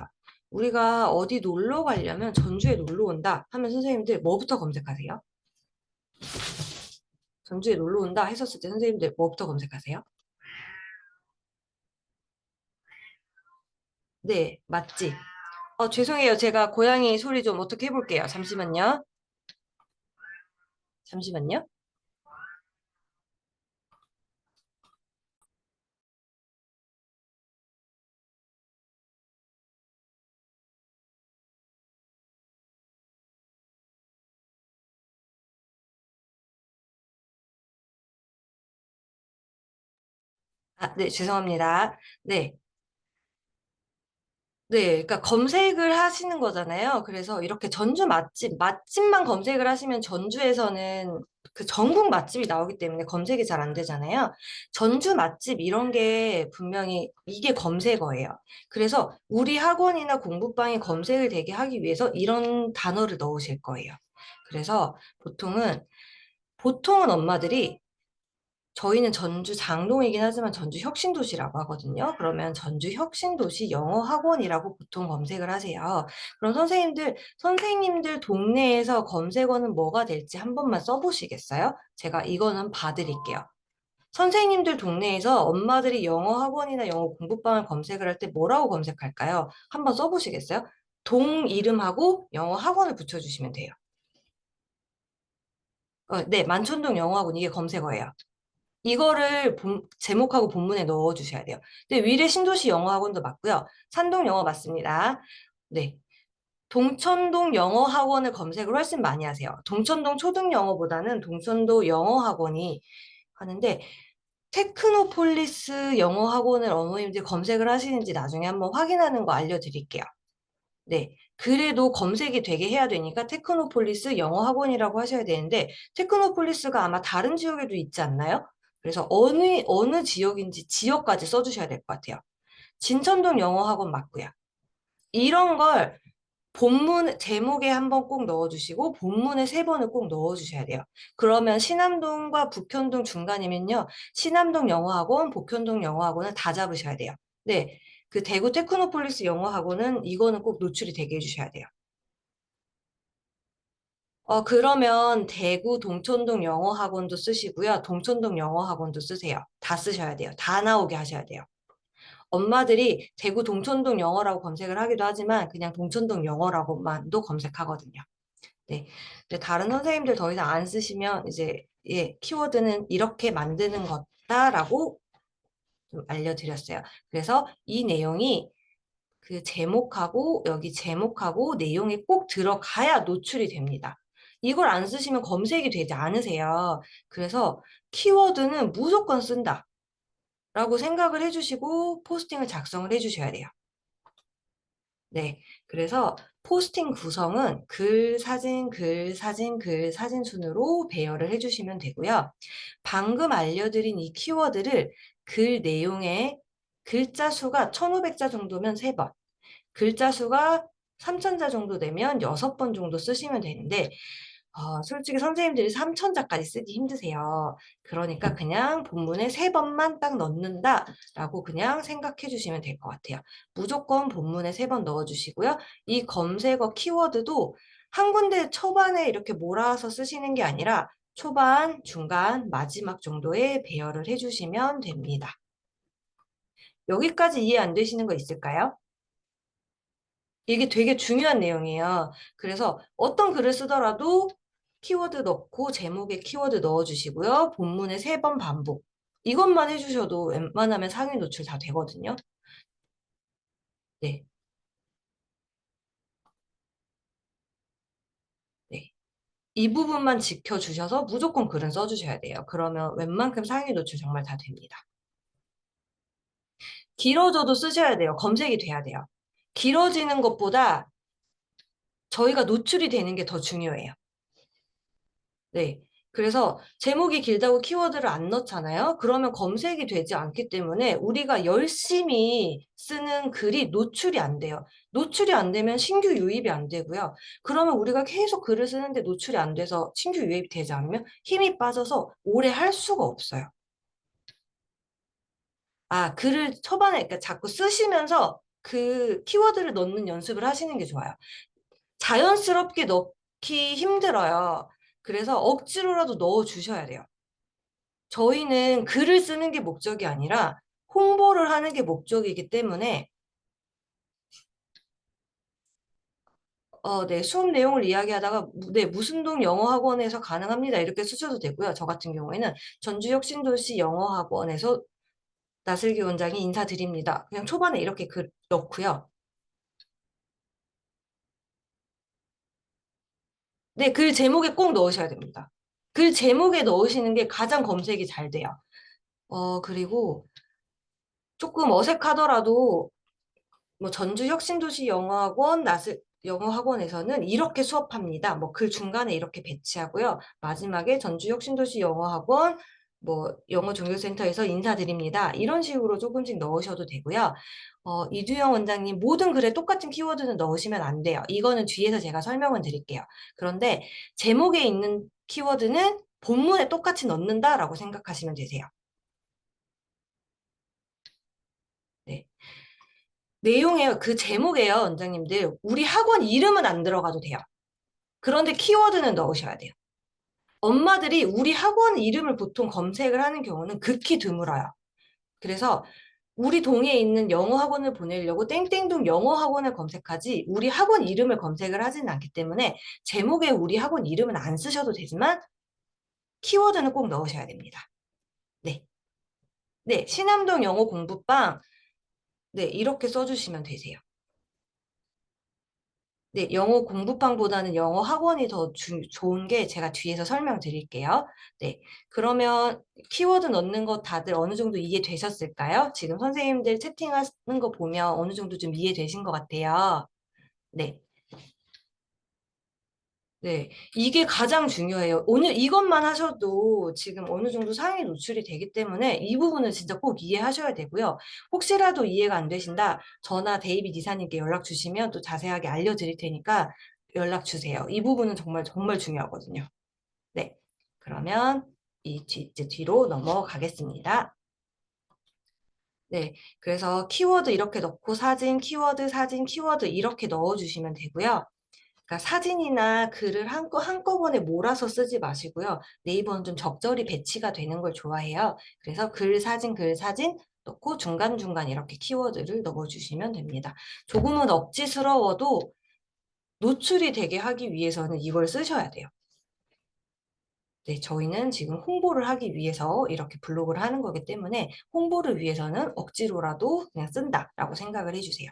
S4: 우리가 어디 놀러 가려면 전주에 놀러 온다 하면 선생님들 뭐부터 검색하세요? 전주에 놀러 온다 했었을 때 선생님들 뭐부터 검색하세요? 네, 맛집. 죄송해요. 제가 고양이 소리 좀 어떻게 해볼게요. 잠시만요. 잠시만요. 네, 죄송합니다. 네. 네, 그러니까 검색을 하시는 거잖아요. 그래서 이렇게 전주 맛집만 검색을 하시면 전주에서는 그 전국 맛집이 나오기 때문에 검색이 잘 안 되잖아요. 전주 맛집 이런 게 분명히 이게 검색어예요. 그래서 우리 학원이나 공부방이 검색을 되게 하기 위해서 이런 단어를 넣으실 거예요. 그래서 보통은 엄마들이 저희는 전주 장동이긴 하지만 전주 혁신도시라고 하거든요. 그러면 전주 혁신도시 영어학원이라고 보통 검색을 하세요. 그럼 선생님들 동네에서 검색어는 뭐가 될지 한 번만 써보시겠어요? 제가 이거는 봐드릴게요. 선생님들 동네에서 엄마들이 영어학원이나 영어 공부방을 검색을 할 때 뭐라고 검색할까요? 한번 써보시겠어요? 동 이름하고 영어학원을 붙여주시면 돼요. 네, 만촌동 영어학원 이게 검색어예요. 이거를 제목하고 본문에 넣어주셔야 돼요. 근데 위례 신도시 영어학원도 맞고요. 산동 영어 맞습니다. 네. 동천동 영어학원을 검색을 훨씬 많이 하세요. 동천동 초등영어보다는 동천동 영어학원이 하는데 테크노폴리스 영어학원을 어머님들 검색을 하시는지 나중에 한번 확인하는 거 알려드릴게요. 네. 그래도 검색이 되게 해야 되니까 테크노폴리스 영어학원이라고 하셔야 되는데 테크노폴리스가 아마 다른 지역에도 있지 않나요? 그래서 어느 지역인지 지역까지 써주셔야 될 것 같아요. 진천동 영어학원 맞고요. 이런 걸 제목에 한번 꼭 넣어주시고 본문에 3번을 꼭 넣어주셔야 돼요. 그러면 신암동과 북현동 중간이면요. 신암동 영어학원, 북현동 영어학원을 다 잡으셔야 돼요. 네. 그 대구 테크노폴리스 영어학원은 이거는 꼭 노출이 되게 해주셔야 돼요. 그러면 대구 동천동 영어학원도 쓰시고요. 동천동 영어학원도 쓰세요. 다 쓰셔야 돼요. 다 나오게 하셔야 돼요. 엄마들이 대구 동천동 영어라고 검색을 하기도 하지만 그냥 동천동 영어라고만도 검색하거든요. 네. 근데 다른 선생님들 더 이상 안 쓰시면 이제 키워드는 이렇게 만드는 거다라고 좀 알려드렸어요. 그래서 이 내용이 그 여기 제목하고 내용이 꼭 들어가야 노출이 됩니다. 이걸 안 쓰시면 검색이 되지 않으세요. 그래서 키워드는 무조건 쓴다 라고 생각을 해주시고 포스팅을 작성을 해주셔야 돼요. 네, 그래서 포스팅 구성은 글, 사진, 글, 사진, 글, 사진 순으로 배열을 해주시면 되고요. 방금 알려드린 이 키워드를 글 내용에 글자 수가 1500자 정도면 3번, 글자 수가 3000자 정도 되면 6번 정도 쓰시면 되는데 솔직히 선생님들이 3000자까지 쓰기 힘드세요. 그러니까 그냥 본문에 3번만 딱 넣는다라고 그냥 생각해 주시면 될 것 같아요. 무조건 본문에 3번 넣어주시고요. 이 검색어 키워드도 한 군데 초반에 이렇게 몰아서 쓰시는 게 아니라 초반, 중간, 마지막 정도에 배열을 해주시면 됩니다. 여기까지 이해 안 되시는 거 있을까요? 이게 되게 중요한 내용이에요. 그래서 어떤 글을 쓰더라도 키워드 넣고 제목에 키워드 넣어주시고요. 본문에 3번 반복. 이것만 해주셔도 웬만하면 상위 노출 다 되거든요. 네. 네. 이 부분만 지켜주셔서 무조건 글은 써주셔야 돼요. 그러면 웬만큼 상위 노출 정말 다 됩니다. 길어져도 쓰셔야 돼요. 검색이 돼야 돼요. 길어지는 것보다 저희가 노출이 되는 게 더 중요해요. 네. 그래서 제목이 길다고 키워드를 안 넣잖아요. 그러면 검색이 되지 않기 때문에 우리가 열심히 쓰는 글이 노출이 안 돼요. 노출이 안 되면 신규 유입이 안 되고요. 그러면 우리가 계속 글을 쓰는데 노출이 안 돼서 신규 유입이 되지 않으면 힘이 빠져서 오래 할 수가 없어요. 아, 글을 초반에 그러니까 자꾸 쓰시면서 그 키워드를 넣는 연습을 하시는 게 좋아요. 자연스럽게 넣기 힘들어요. 그래서 억지로라도 넣어 주셔야 돼요. 저희는 글을 쓰는 게 목적이 아니라 홍보를 하는 게 목적이기 때문에 네, 수업 내용을 이야기하다가 네, 무슨동 영어학원에서 가능합니다. 이렇게 쓰셔도 되고요. 저 같은 경우에는 전주혁신도시 영어학원에서 나슬기 원장이 인사드립니다. 그냥 초반에 이렇게 글 넣고요. 네, 글 제목에 꼭 넣으셔야 됩니다. 글 제목에 넣으시는 게 가장 검색이 잘 돼요. 그리고 조금 어색하더라도 뭐 전주혁신도시 영어학원, 영어학원에서는 이렇게 수업합니다. 뭐 글 중간에 이렇게 배치하고요. 마지막에 전주혁신도시 영어학원, 뭐 영어종교센터에서 인사드립니다. 이런 식으로 조금씩 넣으셔도 되고요. 이두영 원장님 모든 글에 똑같은 키워드는 넣으시면 안 돼요. 이거는 뒤에서 제가 설명을 드릴게요. 그런데 제목에 있는 키워드는 본문에 똑같이 넣는다라고 생각하시면 되세요. 네. 내용이에요. 그 제목이에요, 원장님들. 우리 학원 이름은 안 들어가도 돼요. 그런데 키워드는 넣으셔야 돼요. 엄마들이 우리 학원 이름을 보통 검색을 하는 경우는 극히 드물어요. 그래서 우리 동에 있는 영어 학원을 보내려고 땡땡동 영어 학원을 검색하지 우리 학원 이름을 검색을 하지는 않기 때문에 제목에 우리 학원 이름은 안 쓰셔도 되지만 키워드는 꼭 넣으셔야 됩니다. 네. 네, 신암동 영어 공부방. 네, 이렇게 써주시면 되세요. 네, 영어 공부방보다는 영어 학원이 더 좋은 게 제가 뒤에서 설명드릴게요. 네, 그러면 키워드 넣는 거 다들 어느 정도 이해되셨을까요? 지금 선생님들 채팅하는 거 보면 어느 정도 좀 이해되신 것 같아요. 네. 네, 이게 가장 중요해요. 오늘 이것만 하셔도 지금 어느 정도 상위 노출이 되기 때문에 이 부분은 진짜 꼭 이해하셔야 되고요. 혹시라도 이해가 안 되신다, 저나 데이빗 이사님께 연락 주시면 또 자세하게 알려드릴 테니까 연락 주세요. 이 부분은 정말 정말 중요하거든요. 네, 그러면 이제 뒤로 넘어가겠습니다. 네, 그래서 키워드 이렇게 넣고 사진, 키워드 이렇게 넣어주시면 되고요. 그러니까 사진이나 글을 한꺼번에 몰아서 쓰지 마시고요. 네이버는 좀 적절히 배치가 되는 걸 좋아해요. 그래서 글, 사진 넣고 중간중간 이렇게 키워드를 넣어주시면 됩니다. 조금은 억지스러워도 노출이 되게 하기 위해서는 이걸 쓰셔야 돼요. 네, 저희는 지금 홍보를 하기 위해서 이렇게 블로그를 하는 거기 때문에 홍보를 위해서는 억지로라도 그냥 쓴다라고 생각을 해주세요.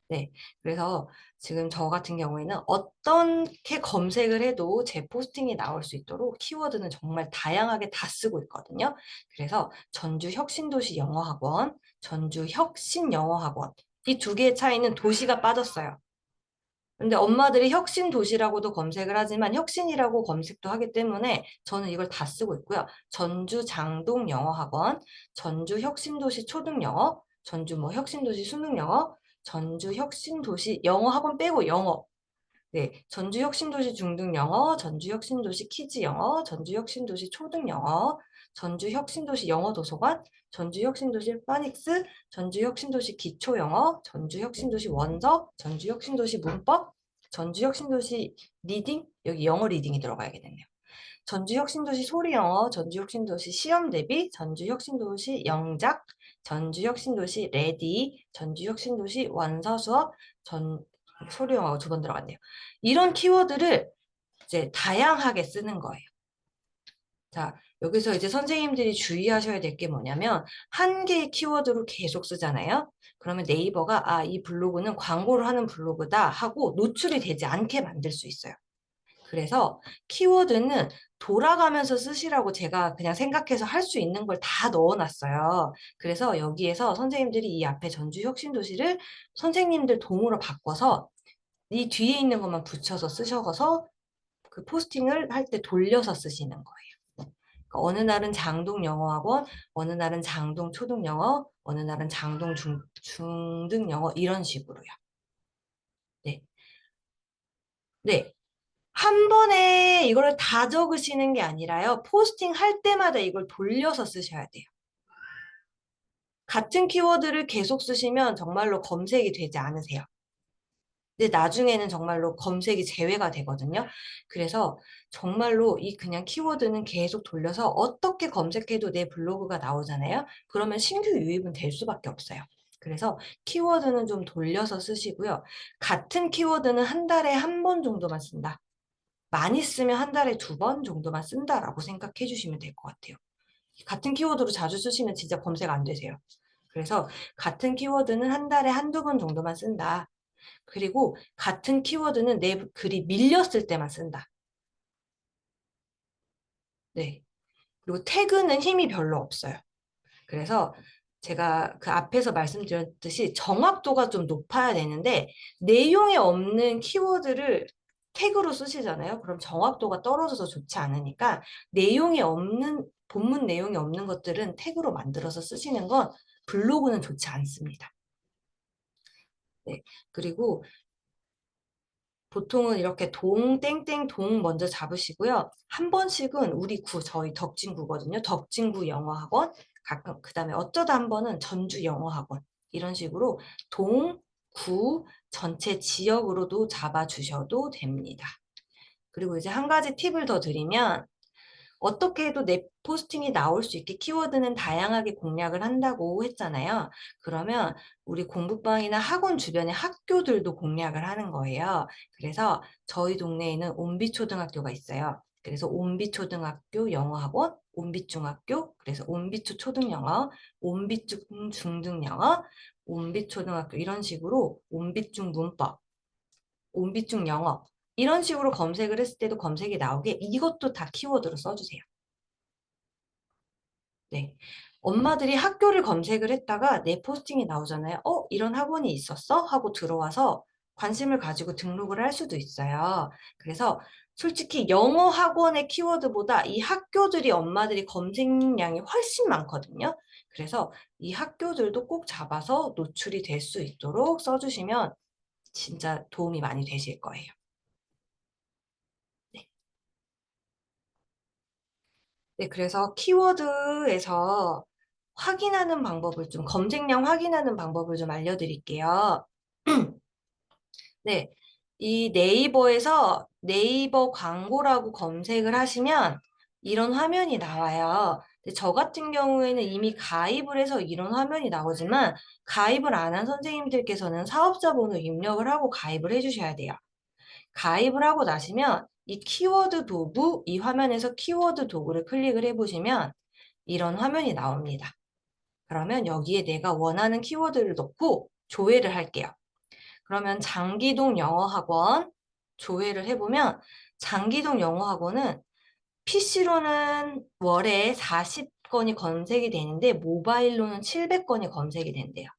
S4: 네, 그래서 지금 저 같은 경우에는 어떻게 검색을 해도 제 포스팅이 나올 수 있도록 키워드는 정말 다양하게 다 쓰고 있거든요. 그래서 전주혁신도시 영어학원, 전주혁신영어학원 이 두 개의 차이는 도시가 빠졌어요. 근데 엄마들이 혁신도시라고도 검색을 하지만 혁신이라고 검색도 하기 때문에 저는 이걸 다 쓰고 있고요. 전주장동영어학원, 전주혁신도시 초등영어, 전주 뭐 혁신도시 수능영어, 전주혁신도시 영어학원 빼고 영어. 네, 전주혁신도시 중등영어, 전주혁신도시 키즈영어, 전주혁신도시 초등영어, 전주혁신도시 영어도서관, 전주혁신도시 파닉스, 전주혁신도시 기초영어, 전주혁신도시 원서, 전주혁신도시 문법, 전주혁신도시 리딩, 여기 영어 리딩이 들어가야겠네요. 전주혁신도시 소리영어, 전주혁신도시 시험대비, 전주혁신도시 영작, 전주혁신도시 레디, 전주혁신도시 원서수업, 소리영어가 두 번 들어갔네요. 이런 키워드를 이제 다양하게 쓰는 거예요. 자, 여기서 이제 선생님들이 주의하셔야 될 게 뭐냐면 한 개의 키워드로 계속 쓰잖아요. 그러면 네이버가 아, 이 블로그는 광고를 하는 블로그다 하고 노출이 되지 않게 만들 수 있어요. 그래서 키워드는 돌아가면서 쓰시라고 제가 그냥 생각해서 할 수 있는 걸 다 넣어놨어요. 그래서 여기에서 선생님들이 이 앞에 전주혁신도시를 선생님들 동으로 바꿔서 이 뒤에 있는 것만 붙여서 쓰셔서 그 포스팅을 할 때 돌려서 쓰시는 거예요. 그러니까 어느 날은 장동 영어학원, 어느 날은 장동 초등 영어, 어느 날은 장동 중등 영어 이런 식으로요. 네. 네. 한 번에 이거를 다 적으시는 게 아니라요. 포스팅 할 때마다 이걸 돌려서 쓰셔야 돼요. 같은 키워드를 계속 쓰시면 정말로 검색이 되지 않으세요. 근데 나중에는 정말로 검색이 제외가 되거든요. 그래서 정말로 이 그냥 키워드는 계속 돌려서 어떻게 검색해도 내 블로그가 나오잖아요. 그러면 신규 유입은 될 수밖에 없어요. 그래서 키워드는 좀 돌려서 쓰시고요. 같은 키워드는 한 달에 한 번 정도만 쓴다. 많이 쓰면 한 달에 2번 정도만 쓴다라고 생각해 주시면 될 것 같아요. 같은 키워드로 자주 쓰시면 진짜 검색 안 되세요. 그래서 같은 키워드는 한 달에 한두 번 정도만 쓴다. 그리고 같은 키워드는 내 글이 밀렸을 때만 쓴다. 네. 그리고 태그는 힘이 별로 없어요. 그래서 제가 그 앞에서 말씀드렸듯이 정확도가 좀 높아야 되는데 내용이 없는 키워드를 태그로 쓰시잖아요. 그럼 정확도가 떨어져서 좋지 않으니까 내용이 없는 본문 내용이 없는 것들은 태그로 만들어서 쓰시는 건 블로그는 좋지 않습니다. 네. 그리고 보통은 이렇게 땡땡 동 먼저 잡으시고요. 한 번씩은 우리 저희 덕진구거든요. 덕진구 영어학원, 가끔 그다음에 어쩌다 한 번은 전주 영어학원 이런 식으로 동, 구 전체 지역으로도 잡아주셔도 됩니다. 그리고 이제 한 가지 팁을 더 드리면 어떻게 해도 내 포스팅이 나올 수 있게 키워드는 다양하게 공략을 한다고 했잖아요. 그러면 우리 공부방이나 학원 주변의 학교들도 공략을 하는 거예요. 그래서 저희 동네에는 옴비초등학교가 있어요. 그래서 옴비초등학교 영어학원, 옴비중학교, 그래서 옴비초 초등영어, 옴비중 중등영어, 옴비초등학교 이런 식으로 옴비중 문법, 옴비중 영어 이런 식으로 검색을 했을 때도 검색이 나오게 이것도 다 키워드로 써주세요. 네. 엄마들이 학교를 검색을 했다가 내 포스팅이 나오잖아요. 이런 학원이 있었어? 하고 들어와서 관심을 가지고 등록을 할 수도 있어요. 그래서 솔직히 영어 학원의 키워드보다 이 학교들이 엄마들이 검색량이 훨씬 많거든요. 그래서 이 학교들도 꼭 잡아서 노출이 될 수 있도록 써주시면 진짜 도움이 많이 되실 거예요. 네. 네, 그래서 키워드에서 확인하는 방법을 좀, 검색량 확인하는 방법을 좀 알려드릴게요. 네, 이 네이버에서 네이버 광고라고 검색을 하시면 이런 화면이 나와요. 근데 저 같은 경우에는 이미 가입을 해서 이런 화면이 나오지만 가입을 안 한 선생님들께서는 사업자 번호 입력을 하고 가입을 해주셔야 돼요. 가입을 하고 나시면 이 키워드 도구, 이 화면에서 키워드 도구를 클릭을 해보시면 이런 화면이 나옵니다. 그러면 여기에 내가 원하는 키워드를 넣고 조회를 할게요. 그러면 장기동 영어학원 조회를 해보면 장기동 영어학원은 PC로는 월에 40건이 검색이 되는데 모바일로는 700건이 검색이 된대요.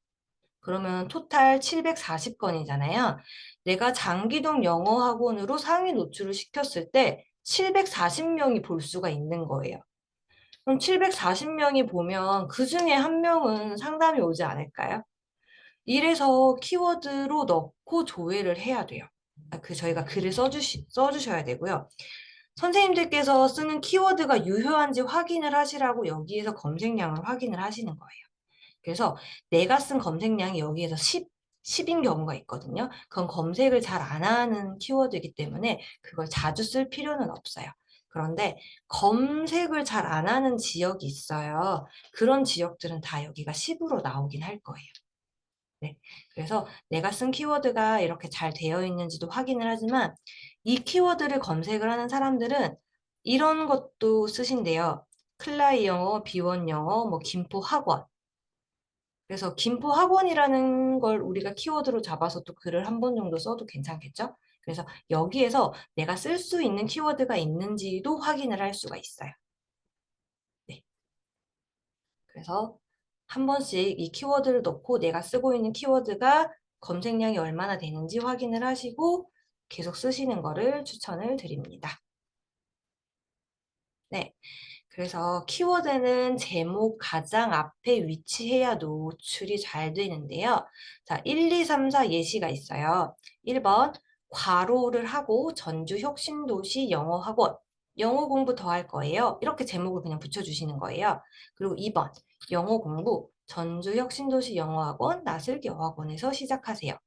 S4: 그러면 토탈 740건이잖아요. 내가 장기동 영어학원으로 상위 노출을 시켰을 때 740명이 볼 수가 있는 거예요. 그럼 740명이 보면 그 중에 한 명은 상담이 오지 않을까요? 이래서 키워드로 넣고 조회를 해야 돼요. 저희가 글을 써주셔야 되고요. 선생님들께서 쓰는 키워드가 유효한지 확인을 하시라고 여기에서 검색량을 확인을 하시는 거예요. 그래서 내가 쓴 검색량이 여기에서 10인 경우가 있거든요. 그건 검색을 잘 안 하는 키워드이기 때문에 그걸 자주 쓸 필요는 없어요. 그런데 검색을 잘 안 하는 지역이 있어요. 그런 지역들은 다 여기가 10으로 나오긴 할 거예요. 네. 그래서 내가 쓴 키워드가 이렇게 잘 되어 있는지도 확인을 하지만 이 키워드를 검색을 하는 사람들은 이런 것도 쓰신대요. 클라이 영어, 비원 영어, 뭐 김포 학원. 그래서 김포 학원이라는 걸 우리가 키워드로 잡아서 또 글을 한 번 정도 써도 괜찮겠죠? 그래서 여기에서 내가 쓸 수 있는 키워드가 있는지도 확인을 할 수가 있어요. 네. 그래서 한 번씩 이 키워드를 넣고 내가 쓰고 있는 키워드가 검색량이 얼마나 되는지 확인을 하시고 계속 쓰시는 거를 추천을 드립니다. 네. 그래서 키워드는 제목 가장 앞에 위치해야 노출이 잘 되는데요. 자, 1, 2, 3, 4 예시가 있어요. 1번, 괄호를 하고 전주 혁신도시 영어학원. 영어 공부 더 할 거예요. 이렇게 제목을 그냥 붙여주시는 거예요. 그리고 2번, 영어 공부 전주 혁신도시 영어학원 나슬기 영어학원에서 시작하세요.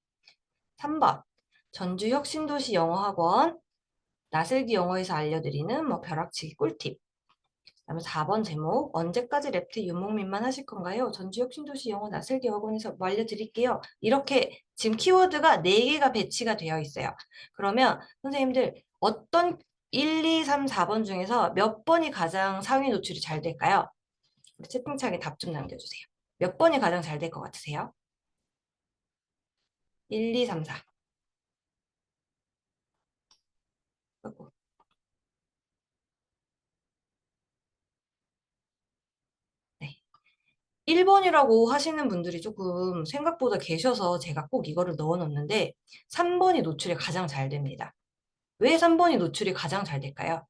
S4: 3번, 전주 혁신도시 영어학원 나슬기 영어에서 알려드리는 뭐 벼락치기 꿀팁. 그다음에 4번 제목, 언제까지 랩트 유목민만 하실 건가요? 전주혁신도시 영어 나슬기 학원에서 뭐 알려드릴게요. 이렇게 지금 키워드가 4개가 배치가 되어 있어요. 그러면 선생님들 어떤 1, 2, 3, 4번 중에서 몇 번이 가장 상위 노출이 잘 될까요? 채팅창에 답 좀 남겨주세요. 몇 번이 가장 잘 될 것 같으세요? 1, 2, 3, 4. 아이고. 1번이라고 하시는 분들이 조금 생각보다 계셔서 제가 꼭 이거를 넣어 놓는데 3번이 노출이 가장 잘 됩니다. 왜 3번이 노출이 가장 잘 될까요?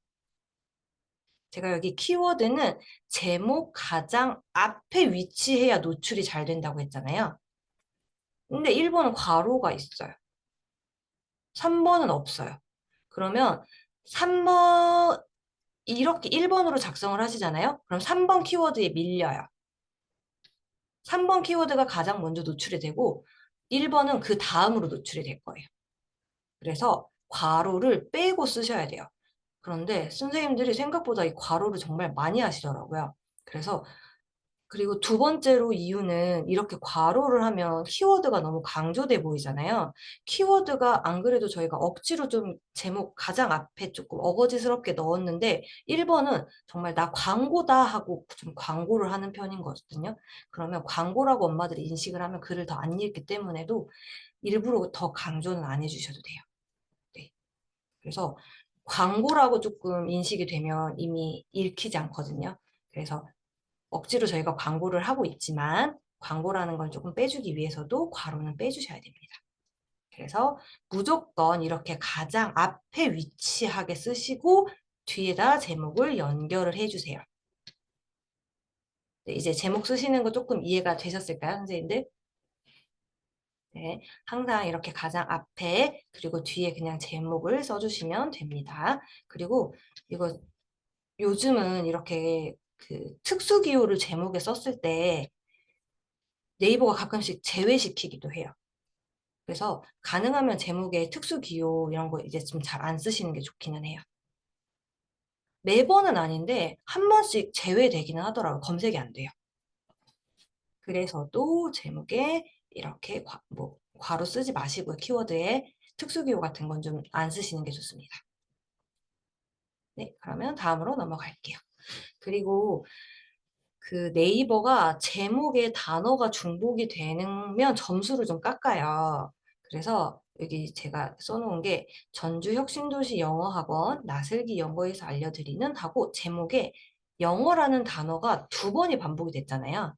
S4: 제가 여기 키워드는 제목 가장 앞에 위치해야 노출이 잘 된다고 했잖아요. 근데 1번은 괄호가 있어요. 3번은 없어요. 그러면 3번, 이렇게 1번으로 작성을 하시잖아요. 그럼 3번 키워드에 밀려요. 3번 키워드가 가장 먼저 노출이 되고 1번은 그 다음으로 노출이 될 거예요. 그래서 괄호를 빼고 쓰셔야 돼요. 그런데 선생님들이 생각보다 이 괄호를 정말 많이 하시더라고요. 그래서 그리고 두 번째로 이유는 이렇게 괄호를 하면 키워드가 너무 강조돼 보이잖아요. 키워드가 안 그래도 저희가 억지로 좀 제목 가장 앞에 조금 어거지스럽게 넣었는데 1번은 정말 나 광고다 하고 좀 광고를 하는 편인 거거든요. 그러면 광고라고 엄마들이 인식을 하면 글을 더 안 읽기 때문에도 일부러 더 강조는 안 해주셔도 돼요. 네. 그래서 광고라고 조금 인식이 되면 이미 읽히지 않거든요. 그래서 억지로 저희가 광고를 하고 있지만 광고라는 걸 조금 빼주기 위해서도 괄호는 빼주셔야 됩니다. 그래서 무조건 이렇게 가장 앞에 위치하게 쓰시고 뒤에다 제목을 연결을 해주세요. 네, 이제 제목 쓰시는 거 조금 이해가 되셨을까요, 선생님들? 네, 항상 이렇게 가장 앞에 그리고 뒤에 그냥 제목을 써주시면 됩니다. 그리고 이거 요즘은 이렇게 그 특수 기호를 제목에 썼을 때 네이버가 가끔씩 제외시키기도 해요. 그래서 가능하면 제목에 특수 기호 이런 거 이제 좀 잘 안 쓰시는 게 좋기는 해요. 매번은 아닌데 한 번씩 제외되기는 하더라고요. 검색이 안 돼요. 그래서도 제목에 이렇게 뭐 괄호 쓰지 마시고요. 키워드에 특수 기호 같은 건 좀 안 쓰시는 게 좋습니다. 네, 그러면 다음으로 넘어갈게요. 그리고 그 네이버가 제목에 단어가 중복이 되면 점수를 좀 깎아요. 그래서 여기 제가 써놓은 게 전주혁신도시 영어학원 나슬기 영어에서 알려드리는 하고 제목에 영어라는 단어가 2번이 반복이 됐잖아요.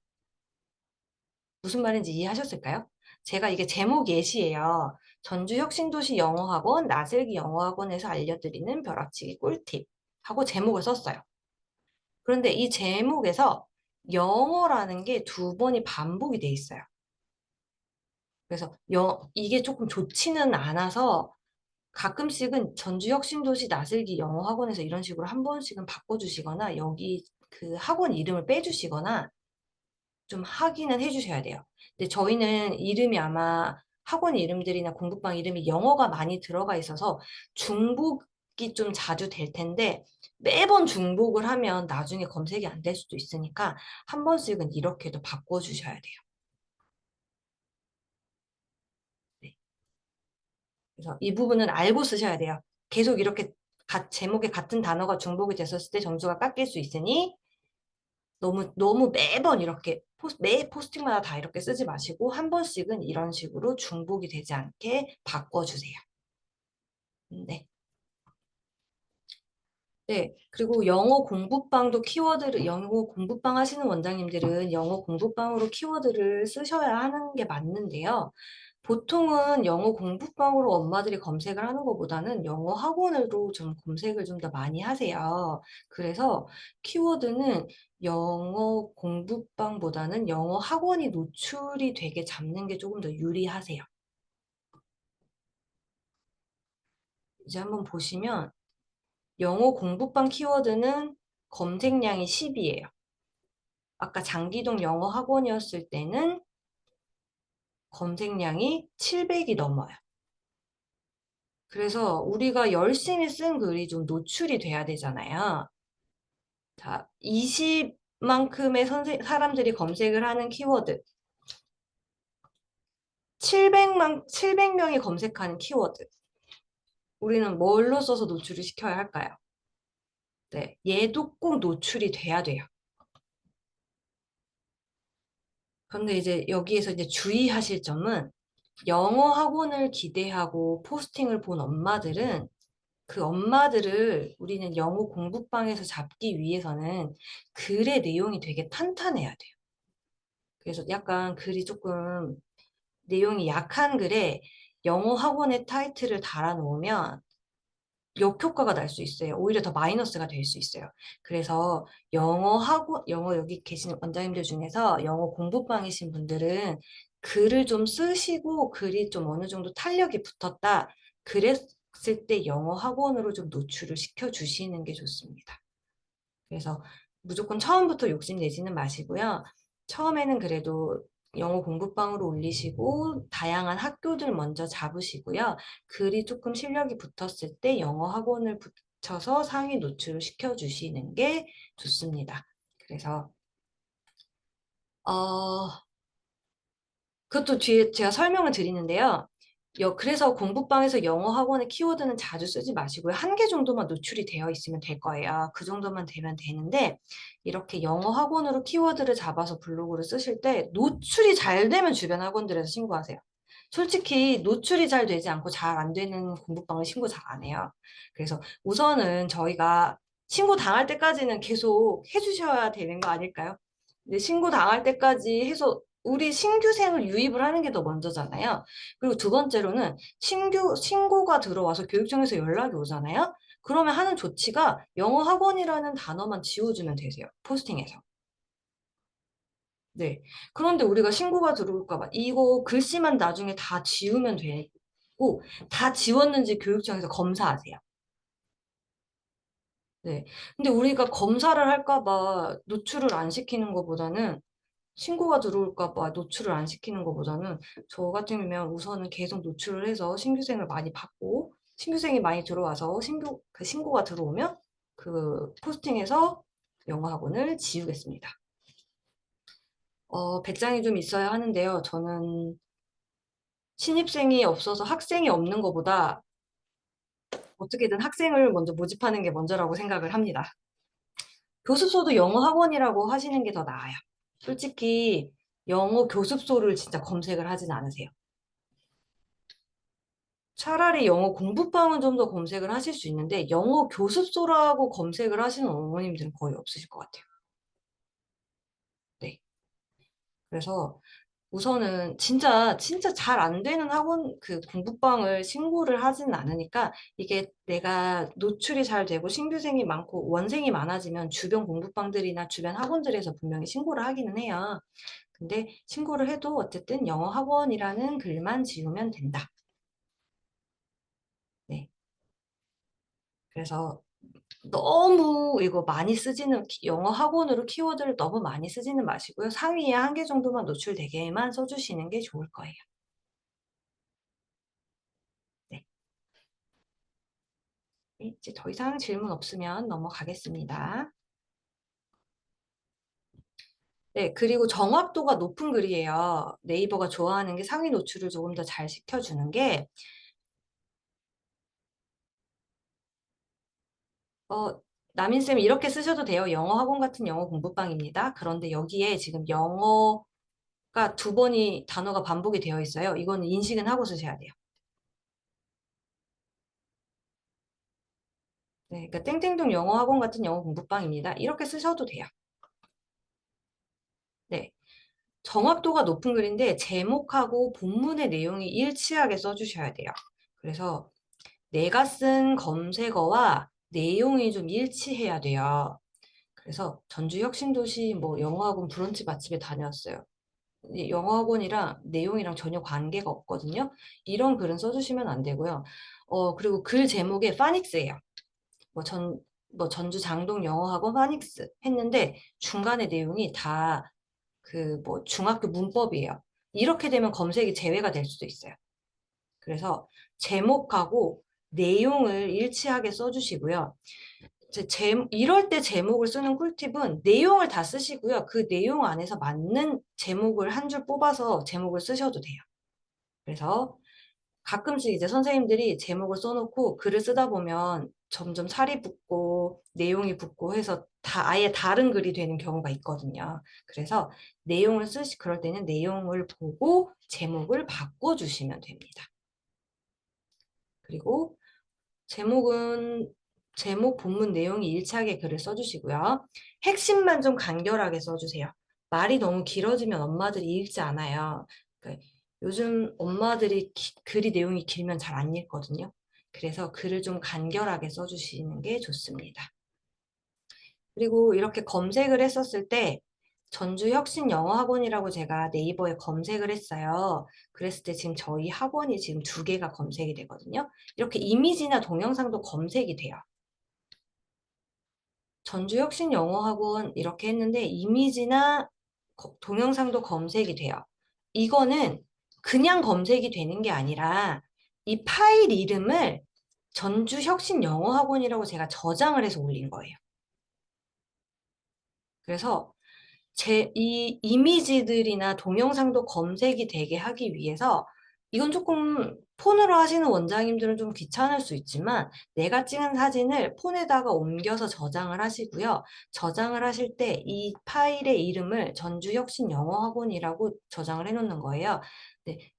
S4: 무슨 말인지 이해하셨을까요? 제가 이게 제목 예시예요. 전주혁신도시 영어학원 나슬기 영어학원에서 알려드리는 벼락치기 꿀팁 하고 제목을 썼어요. 그런데 이 제목에서 영어라는 게 2번이 반복이 돼 있어요. 그래서 이게 조금 좋지는 않아서 가끔씩은 전주혁신도시 나슬기 영어학원에서 이런 식으로 한 번씩은 바꿔주시거나 여기 그 학원 이름을 빼주시거나 좀 확인은 해주셔야 돼요. 근데 저희는 이름이 아마 학원 이름들이나 공부방 이름이 영어가 많이 들어가 있어서 중복이 좀 자주 될 텐데 매번 중복을 하면 나중에 검색이 안 될 수도 있으니까 한 번씩은 이렇게도 바꿔주셔야 돼요. 네. 그래서 이 부분은 알고 쓰셔야 돼요. 계속 이렇게 제목에 같은 단어가 중복이 됐었을 때 점수가 깎일 수 있으니 너무 매번 이렇게 매 포스팅마다 다 이렇게 쓰지 마시고 한 번씩은 이런 식으로 중복이 되지 않게 바꿔주세요. 네. 네, 그리고 영어 공부방도 영어 공부방 하시는 원장님들은 영어 공부방으로 키워드를 쓰셔야 하는 게 맞는데요. 보통은 영어 공부방으로 엄마들이 검색을 하는 것보다는 영어 학원으로 좀 검색을 좀 더 많이 하세요. 그래서 키워드는 영어 공부방보다는 영어 학원이 노출이 되게 잡는 게 조금 더 유리하세요. 이제 한번 보시면 영어 공부방 키워드는 검색량이 10이에요. 아까 장기동 영어 학원이었을 때는 검색량이 700이 넘어요. 그래서 우리가 열심히 쓴 글이 좀 노출이 돼야 되잖아요. 자, 20만큼의 사람들이 검색을 하는 키워드. 700명이 검색하는 키워드. 우리는 뭘로 써서 노출을 시켜야 할까요? 네, 얘도 꼭 노출이 돼야 돼요. 그런데 이제 여기에서 이제 주의하실 점은 영어 학원을 기대하고 포스팅을 본 엄마들은 그 엄마들을 우리는 영어 공부방에서 잡기 위해서는 글의 내용이 되게 탄탄해야 돼요. 그래서 약간 글이 조금 내용이 약한 글에 영어 학원의 타이틀을 달아놓으면 역효과가 날 수 있어요. 오히려 더 마이너스가 될 수 있어요. 그래서 영어 여기 계신 원장님들 중에서 영어 공부방이신 분들은 글을 좀 쓰시고 글이 좀 어느 정도 탄력이 붙었다. 그랬을 때 영어 학원으로 좀 노출을 시켜주시는 게 좋습니다. 그래서 무조건 처음부터 욕심내지는 마시고요. 처음에는 그래도 영어 공부방으로 올리시고 다양한 학교들 먼저 잡으시고요. 글이 조금 실력이 붙었을 때 영어 학원을 붙여서 상위 노출을 시켜주시는 게 좋습니다. 그래서 그것도 뒤에 제가 설명을 드리는데요. 그래서 공부방에서 영어 학원의 키워드는 자주 쓰지 마시고요. 한 개 정도만 노출이 되어 있으면 될 거예요. 그 정도만 되면 되는데 이렇게 영어 학원으로 키워드를 잡아서 블로그를 쓰실 때 노출이 잘 되면 주변 학원들에서 신고하세요. 솔직히 노출이 잘 되지 않고 잘 안 되는 공부방을 신고 잘 안 해요. 그래서 우선은 저희가 신고 당할 때까지는 계속 해주셔야 되는 거 아닐까요? 근데 신고 당할 때까지 해서 우리 신규생을 유입을 하는 게 더 먼저잖아요. 그리고 두 번째로는 신고가 들어와서 교육청에서 연락이 오잖아요. 그러면 하는 조치가 영어 학원이라는 단어만 지워주면 되세요. 포스팅에서. 네. 그런데 우리가 신고가 들어올까 봐 이거 글씨만 나중에 다 지우면 되고 다 지웠는지 교육청에서 검사하세요. 네. 근데 우리가 검사를 할까 봐 노출을 안 시키는 것보다는 신고가 들어올까 봐 노출을 안 시키는 것보다는 저 같은 경우면 우선은 계속 노출을 해서 신규생을 많이 받고 신규생이 많이 들어와서 그 신고가 들어오면 그 포스팅에서 영어 학원을 지우겠습니다. 배짱이 좀 있어야 하는데요. 저는 신입생이 없어서 학생이 없는 것보다 어떻게든 학생을 먼저 모집하는 게 먼저라고 생각을 합니다. 교습소도 영어 학원이라고 하시는 게 더 나아요. 솔직히 영어 교습소를 진짜 검색을 하진 않으세요. 차라리 영어 공부방은 좀 더 검색을 하실 수 있는데 영어 교습소라고 검색을 하시는 어머님들은 거의 없으실 것 같아요. 네. 그래서 우선은 진짜 잘 안 되는 학원 그 공부방을 신고를 하지는 않으니까 이게 내가 노출이 잘 되고 신규생이 많고 원생이 많아지면 주변 공부방들이나 주변 학원들에서 분명히 신고를 하기는 해요. 근데 신고를 해도 어쨌든 영어 학원이라는 글만 지우면 된다. 네. 그래서 너무 이거 많이 쓰지는 영어 학원으로 키워드를 너무 많이 쓰지는 마시고요. 상위에 한 개 정도만 노출되게만 써주시는 게 좋을 거예요. 네. 이제 더 이상 질문 없으면 넘어가겠습니다. 네, 그리고 정확도가 높은 글이에요. 네이버가 좋아하는 게 상위 노출을 조금 더 잘 시켜주는 게 남인쌤 이렇게 쓰셔도 돼요. 영어 학원 같은 영어 공부방입니다. 그런데 여기에 지금 영어가 두 번이 단어가 반복이 되어 있어요. 이거는 인식은 하고 쓰셔야 돼요. 네, 그러니까 땡땡동 영어 학원 같은 영어 공부방입니다. 이렇게 쓰셔도 돼요. 네. 정확도가 높은 글인데 제목하고 본문의 내용이 일치하게 써주셔야 돼요. 그래서 내가 쓴 검색어와 내용이 좀 일치해야 돼요. 그래서 전주 혁신도시 뭐 영어학원 브런치 맛집에 다녀왔어요. 이 영어학원이랑 내용이랑 전혀 관계가 없거든요. 이런 글은 써주시면 안 되고요. 그리고 글 제목에 파닉스예요. 뭐 전주 장동 영어학원 파닉스 했는데 중간에 내용이 다 그 뭐 중학교 문법이에요. 이렇게 되면 검색이 제외가 될 수도 있어요. 그래서 제목하고 내용을 일치하게 써주시고요. 이럴 때 제목을 쓰는 꿀팁은 내용을 다 쓰시고요. 그 내용 안에서 맞는 제목을 한 줄 뽑아서 제목을 쓰셔도 돼요. 그래서 가끔씩 이제 선생님들이 제목을 써놓고 글을 쓰다 보면 점점 살이 붙고 내용이 붙고 해서 다 아예 다른 글이 되는 경우가 있거든요. 그래서 그럴 때는 내용을 보고 제목을 바꿔주시면 됩니다. 그리고 제목 본문 내용이 일치하게 글을 써주시고요. 핵심만 좀 간결하게 써주세요. 말이 너무 길어지면 엄마들이 읽지 않아요. 그러니까 요즘 엄마들이 글이 내용이 길면 잘 안 읽거든요. 그래서 글을 좀 간결하게 써주시는 게 좋습니다. 그리고 이렇게 검색을 했었을 때 전주혁신영어학원이라고 제가 네이버에 검색을 했어요. 그랬을 때 지금 저희 학원이 지금 2개가 검색이 되거든요. 이렇게 이미지나 동영상도 검색이 돼요. 전주혁신영어학원 이렇게 했는데 이미지나 동영상도 검색이 돼요. 이거는 그냥 검색이 되는 게 아니라 이 파일 이름을 전주혁신영어학원이라고 제가 저장을 해서 올린 거예요. 그래서 이 이미지들이나 동영상도 검색이 되게 하기 위해서 이건 조금 폰으로 하시는 원장님들은 좀 귀찮을 수 있지만 내가 찍은 사진을 폰에다가 옮겨서 저장을 하시고요. 저장을 하실 때 이 파일의 이름을 전주혁신영어학원이라고 저장을 해놓는 거예요. 네,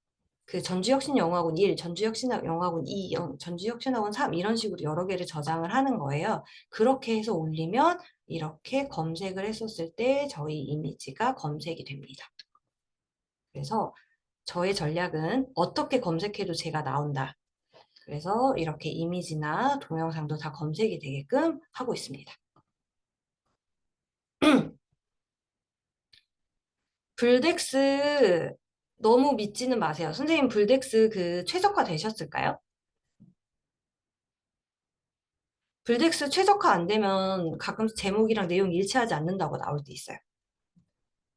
S4: 그 전주혁신영어학원 1, 전주혁신영어학원 2, 전주혁신학원 3 이런 식으로 여러 개를 저장을 하는 거예요. 그렇게 해서 올리면 이렇게 검색을 했었을 때 저희 이미지가 검색이 됩니다. 그래서 저의 전략은 어떻게 검색해도 제가 나온다. 그래서 이렇게 이미지나 동영상도 다 검색이 되게끔 하고 있습니다. 불덱스 너무 믿지는 마세요. 선생님 불덱스 그 최적화 되셨을까요? 불덱스 최적화 안 되면 가끔 제목이랑 내용이 일치하지 않는다고 나올 때 있어요.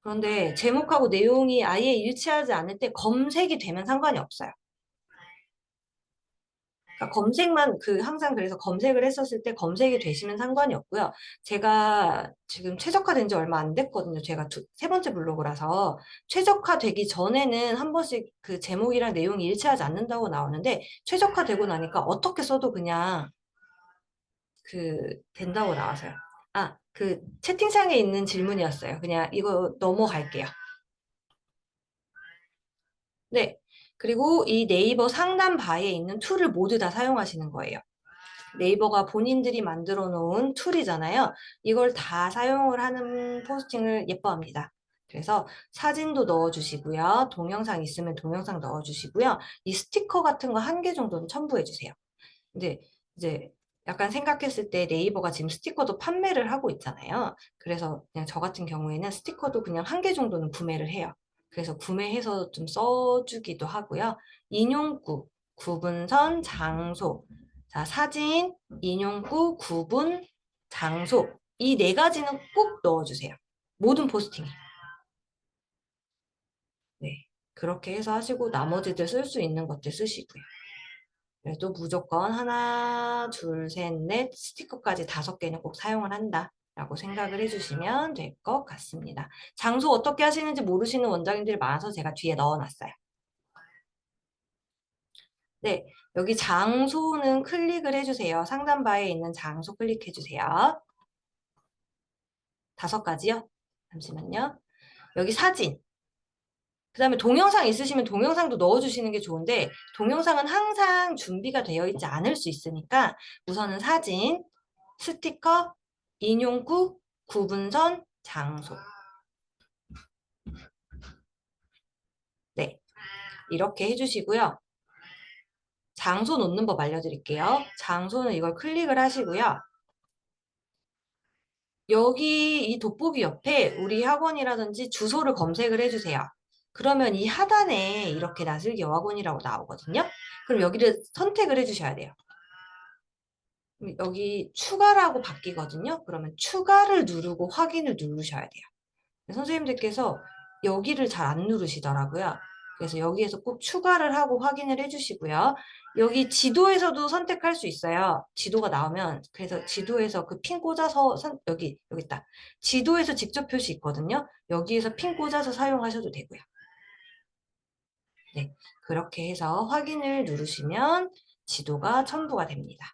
S4: 그런데 제목하고 내용이 아예 일치하지 않을 때 검색이 되면 상관이 없어요. 그러니까 검색만 항상 그래서 검색을 했었을 때 검색이 되시면 상관이 없고요. 제가 지금 최적화된 지 얼마 안 됐거든요. 제가 세 번째 블로그라서 최적화되기 전에는 한 번씩 그 제목이랑 내용이 일치하지 않는다고 나오는데 최적화되고 나니까 어떻게 써도 그냥 된다고 나와서요. 그 채팅창에 있는 질문이었어요. 그냥 이거 넘어갈게요. 네. 그리고 이 네이버 상단 바에 있는 툴을 모두 다 사용하시는 거예요. 네이버가 본인들이 만들어 놓은 툴이잖아요. 이걸 다 사용을 하는 포스팅을 예뻐합니다. 그래서 사진도 넣어주시고요. 동영상 있으면 동영상 넣어주시고요. 이 스티커 같은 거 1개 정도는 첨부해 주세요. 근데 이제 약간 생각했을 때 네이버가 지금 스티커도 판매를 하고 있잖아요. 그래서 그냥 저 같은 경우에는 스티커도 그냥 1개 정도는 구매를 해요. 그래서 구매해서 좀 써주기도 하고요. 인용구, 구분선, 장소. 자, 사진, 인용구, 구분, 장소. 이 4가지는 꼭 넣어주세요. 모든 포스팅에. 네. 그렇게 해서 하시고 나머지들 쓸 수 있는 것들 쓰시고요. 그래도 무조건 하나, 둘, 셋, 넷, 스티커까지 5개는 꼭 사용을 한다. 라고 생각을 해주시면 될 것 같습니다. 장소 어떻게 하시는지 모르시는 원장님들이 많아서 제가 뒤에 넣어놨어요. 네, 여기 장소는 클릭을 해주세요. 상단 바에 있는 장소 클릭해주세요. 5가지요? 잠시만요. 여기 사진. 그 다음에 동영상 있으시면 동영상도 넣어주시는 게 좋은데 동영상은 항상 준비가 되어 있지 않을 수 있으니까 우선은 사진, 스티커, 인용구, 구분선, 장소. 네, 이렇게 해주시고요. 장소 놓는 법 알려드릴게요. 장소는 이걸 클릭을 하시고요. 여기 이 돋보기 옆에 우리 학원이라든지 주소를 검색을 해주세요. 그러면 이 하단에 이렇게 나슬기 여학원이라고 나오거든요. 그럼 여기를 선택을 해주셔야 돼요. 여기 추가라고 바뀌거든요. 그러면 추가를 누르고 확인을 누르셔야 돼요. 선생님들께서 여기를 잘 안 누르시더라고요. 그래서 여기에서 꼭 추가를 하고 확인을 해주시고요. 여기 지도에서도 선택할 수 있어요. 지도가 나오면 그래서 지도에서 그 핀 꽂아서 여기 있다. 지도에서 직접 표시 있거든요. 여기에서 핀 꽂아서 사용하셔도 되고요. 네, 그렇게 해서 확인을 누르시면 지도가 첨부가 됩니다.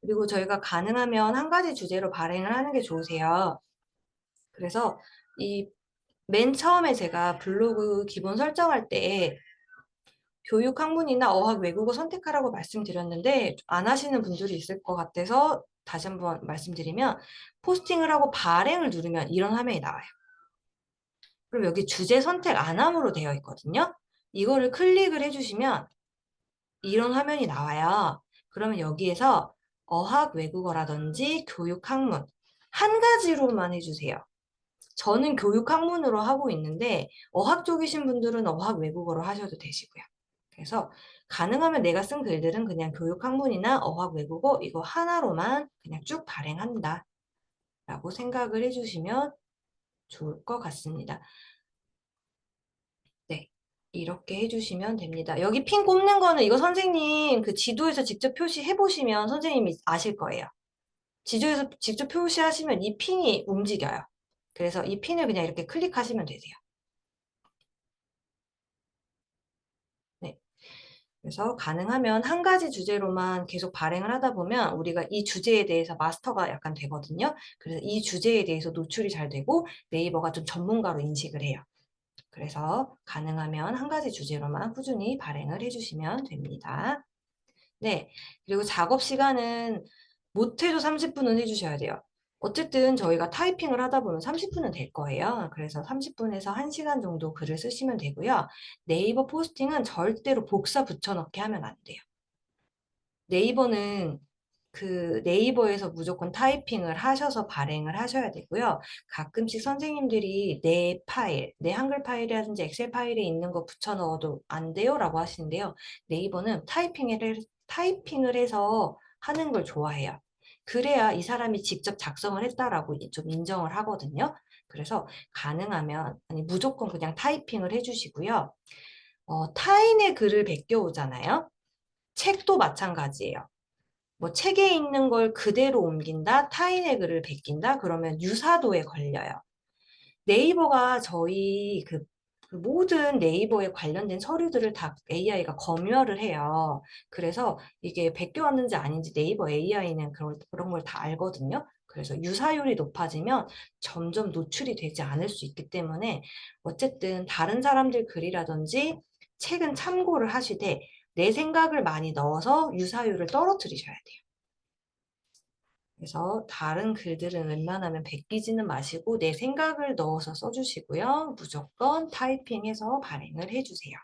S4: 그리고 저희가 가능하면 한 가지 주제로 발행을 하는 게 좋으세요. 그래서 이 맨 처음에 제가 블로그 기본 설정할 때 교육 학문이나 어학 외국어 선택하라고 말씀드렸는데 안 하시는 분들이 있을 것 같아서 다시 한번 말씀드리면 포스팅을 하고 발행을 누르면 이런 화면이 나와요. 그럼 여기 주제 선택 안 함으로 되어 있거든요. 이거를 클릭을 해주시면 이런 화면이 나와요. 그러면 여기에서 어학 외국어라든지 교육 학문 한 가지로만 해주세요. 저는 교육 학문으로 하고 있는데 어학 쪽이신 분들은 어학 외국어로 하셔도 되시고요. 그래서 가능하면 내가 쓴 글들은 그냥 교육 학문이나 어학 외국어 이거 하나로만 그냥 쭉 발행한다 라고 생각을 해주시면 좋을 것 같습니다. 네, 이렇게 해주시면 됩니다. 여기 핀 꼽는 거는 이거 선생님 그 지도에서 직접 표시해 보시면 선생님이 아실 거예요. 지도에서 직접 표시하시면 이 핀이 움직여요. 그래서 이 핀을 그냥 이렇게 클릭하시면 되세요. 네. 그래서 가능하면 한 가지 주제로만 계속 발행을 하다 보면 우리가 이 주제에 대해서 마스터가 약간 되거든요. 그래서 이 주제에 대해서 노출이 잘 되고 네이버가 좀 전문가로 인식을 해요. 그래서 가능하면 한 가지 주제로만 꾸준히 발행을 해주시면 됩니다. 네, 그리고 작업 시간은 못해도 30분은 해주셔야 돼요. 어쨌든 저희가 타이핑을 하다 보면 30분은 될 거예요. 그래서 30분에서 1시간 정도 글을 쓰시면 되고요. 네이버 포스팅은 절대로 복사 붙여넣기 하면 안 돼요. 네이버는 그 네이버에서 무조건 타이핑을 하셔서 발행을 하셔야 되고요. 가끔씩 선생님들이 내 파일, 내 한글 파일이라든지 엑셀 파일에 있는 거 붙여 넣어도 안 돼요 라고 하시는데요. 네이버는 타이핑을 해서 하는 걸 좋아해요. 그래야 이 사람이 직접 작성을 했다라고 좀 인정을 하거든요. 그래서 가능하면, 아니 무조건 그냥 타이핑을 해주시고요. 타인의 글을 베껴오잖아요. 책도 마찬가지예요. 뭐 책에 있는 걸 그대로 옮긴다, 타인의 글을 베낀다, 그러면 유사도에 걸려요. 네이버가 저희 그 모든 네이버에 관련된 서류들을 다 AI가 검열을 해요. 그래서 이게 베껴왔는지 아닌지 네이버 AI는 그런 걸 다 알거든요. 그래서 유사율이 높아지면 점점 노출이 되지 않을 수 있기 때문에 어쨌든 다른 사람들 글이라든지 책은 참고를 하시되 내 생각을 많이 넣어서 유사율을 떨어뜨리셔야 돼요. 그래서 다른 글들은 웬만하면 베끼지는 마시고 내 생각을 넣어서 써주시고요. 무조건 타이핑해서 발행을 해주세요.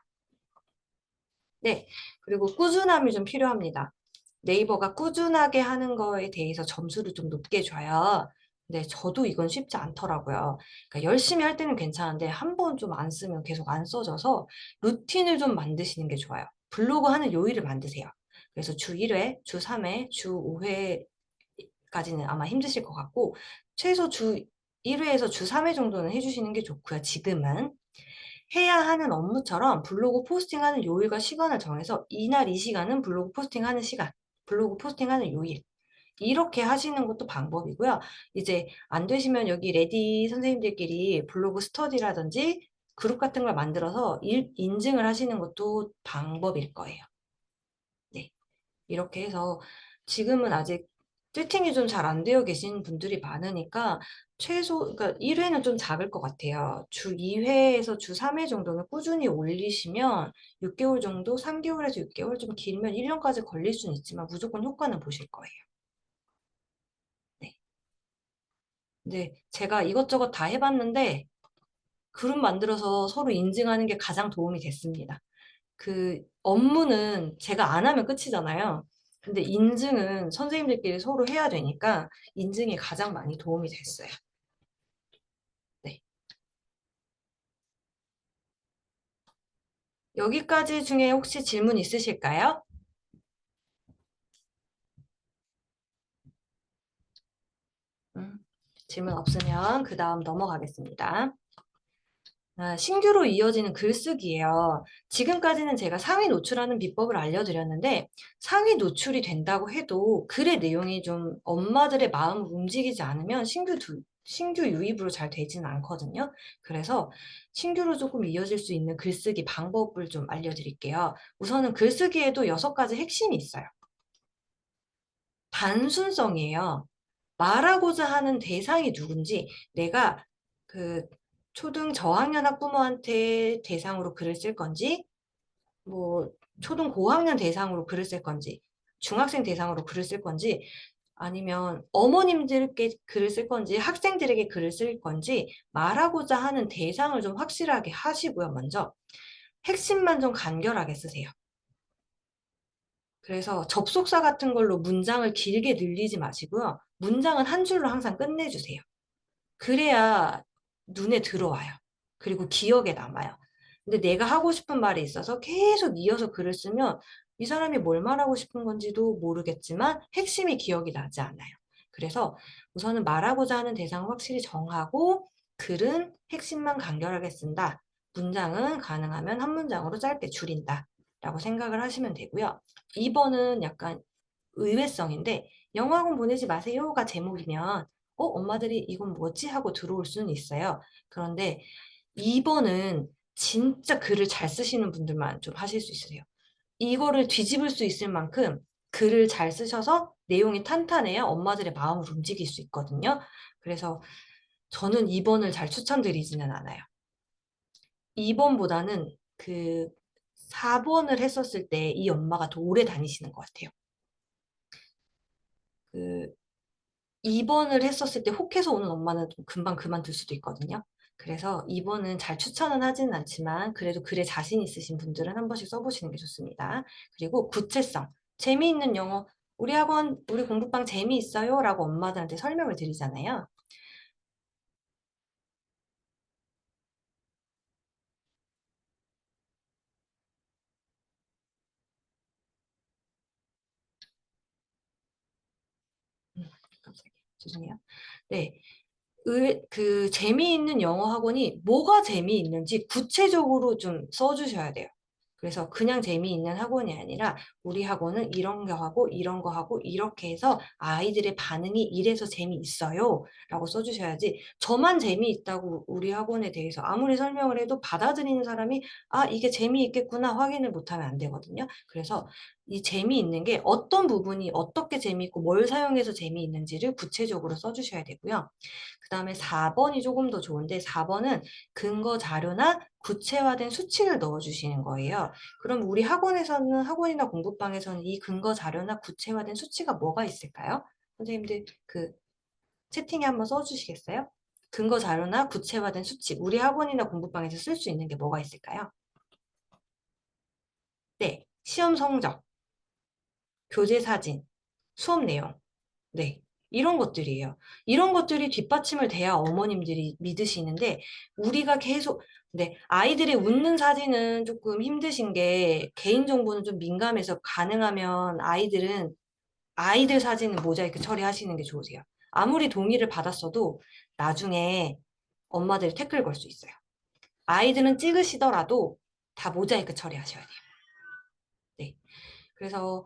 S4: 네, 그리고 꾸준함이 좀 필요합니다. 네이버가 꾸준하게 하는 거에 대해서 점수를 좀 높게 줘요. 근데 저도 이건 쉽지 않더라고요. 그러니까 열심히 할 때는 괜찮은데 한 번 좀 안 쓰면 계속 안 써져서 루틴을 좀 만드시는 게 좋아요. 블로그 하는 요일을 만드세요. 그래서 주 1회, 주 3회, 주 5회 까지는 아마 힘드실 것 같고 최소 주 1회에서 주 3회 정도는 해주시는 게 좋고요. 지금은 해야 하는 업무처럼 블로그 포스팅하는 요일과 시간을 정해서 이날 이 시간은 블로그 포스팅하는 시간, 블로그 포스팅하는 요일 이렇게 하시는 것도 방법이고요. 이제 안 되시면 여기 레디 선생님들끼리 블로그 스터디라든지 그룹 같은 걸 만들어서 인증을 하시는 것도 방법일 거예요. 네, 이렇게 해서 지금은 아직 세팅이 좀 잘 안 되어 계신 분들이 많으니까 그러니까 1회는 좀 작을 것 같아요. 주 2회에서 주 3회 정도는 꾸준히 올리시면 6개월 정도, 3개월에서 6개월, 좀 길면 1년까지 걸릴 수는 있지만 무조건 효과는 보실 거예요. 네. 근데 제가 이것저것 다 해봤는데 그룹 만들어서 서로 인증하는 게 가장 도움이 됐습니다. 그 업무는 제가 안 하면 끝이잖아요. 근데 인증은 선생님들끼리 서로 해야 되니까 인증이 가장 많이 도움이 됐어요. 네. 여기까지 중에 혹시 질문 있으실까요? 질문 없으면 그 다음 넘어가겠습니다. 신규로 이어지는 글쓰기예요. 지금까지는 제가 상위 노출하는 비법을 알려드렸는데 상위 노출이 된다고 해도 글의 내용이 좀 엄마들의 마음을 움직이지 않으면 신규 유입으로 잘 되지는 않거든요. 그래서 신규로 조금 이어질 수 있는 글쓰기 방법을 좀 알려드릴게요. 우선은 글쓰기에도 6가지 핵심이 있어요. 단순성이에요. 말하고자 하는 대상이 누군지, 내가 그 초등 저학년 학부모한테 대상으로 글을 쓸 건지, 뭐 초등 고학년 대상으로 글을 쓸 건지, 중학생 대상으로 글을 쓸 건지, 아니면 어머님들께 글을 쓸 건지, 학생들에게 글을 쓸 건지 말하고자 하는 대상을 좀 확실하게 하시고요. 먼저 핵심만 좀 간결하게 쓰세요. 그래서 접속사 같은 걸로 문장을 길게 늘리지 마시고요. 문장은 한 줄로 항상 끝내주세요. 그래야 눈에 들어와요. 그리고 기억에 남아요. 근데 내가 하고 싶은 말이 있어서 계속 이어서 글을 쓰면 이 사람이 뭘 말하고 싶은 건지도 모르겠지만 핵심이 기억이 나지 않아요. 그래서 우선은 말하고자 하는 대상을 확실히 정하고 글은 핵심만 간결하게 쓴다. 문장은 가능하면 한 문장으로 짧게 줄인다. 라고 생각을 하시면 되고요. 2번은 약간 의외성인데 영어학원 보내지 마세요가 제목이면 엄마들이 이건 뭐지? 하고 들어올 수는 있어요. 그런데 2번은 진짜 글을 잘 쓰시는 분들만 좀 하실 수 있으세요. 이거를 뒤집을 수 있을 만큼 글을 잘 쓰셔서 내용이 탄탄해야 엄마들의 마음을 움직일 수 있거든요. 그래서 저는 2번을 잘 추천드리지는 않아요. 2번보다는 그 4번을 했었을 때 이 엄마가 더 오래 다니시는 것 같아요. 그 2번을 했었을 때 혹해서 오는 엄마는 좀 금방 그만둘 수도 있거든요. 그래서 2번은 잘 추천은 하지는 않지만 그래도 글에 자신 있으신 분들은 한 번씩 써보시는 게 좋습니다. 그리고 구체성, 재미있는 영어, 우리 학원, 우리 공부방 재미있어요? 라고 엄마들한테 설명을 드리잖아요. 깜짝이야. 죄송해요. 네. 그 재미있는 영어 학원이 뭐가 재미있는지 구체적으로 좀 써주셔야 돼요. 그래서 그냥 재미있는 학원이 아니라 우리 학원은 이런 거 하고 이런 거 하고 이렇게 해서 아이들의 반응이 이래서 재미있어요 라고 써주셔야지 저만 재미있다고 우리 학원에 대해서 아무리 설명을 해도 받아들이는 사람이 이게 재미있겠구나 확인을 못하면 안 되거든요. 그래서 이 재미있는 게 어떤 부분이 어떻게 재미있고 뭘 사용해서 재미있는지를 구체적으로 써주셔야 되고요. 그 다음에 4번이 조금 더 좋은데 4번은 근거 자료나 구체화된 수치를 넣어주시는 거예요. 그럼 우리 학원이나 공부방에서는 이 근거 자료나 구체화된 수치가 뭐가 있을까요? 선생님들 그 채팅에 한번 써주시겠어요? 근거 자료나 구체화된 수치, 우리 학원이나 공부방에서 쓸 수 있는 게 뭐가 있을까요? 네, 시험 성적, 교재 사진, 수업 내용. 네. 이런 것들이에요. 이런 것들이 뒷받침을 돼야 어머님들이 믿으시는데 우리가 계속 네, 아이들이 웃는 사진은 조금 힘드신 게 개인정보는 좀 민감해서 가능하면 아이들 사진은 모자이크 처리하시는 게 좋으세요. 아무리 동의를 받았어도 나중에 엄마들이 태클 걸 수 있어요. 아이들은 찍으시더라도 다 모자이크 처리하셔야 돼요. 네. 그래서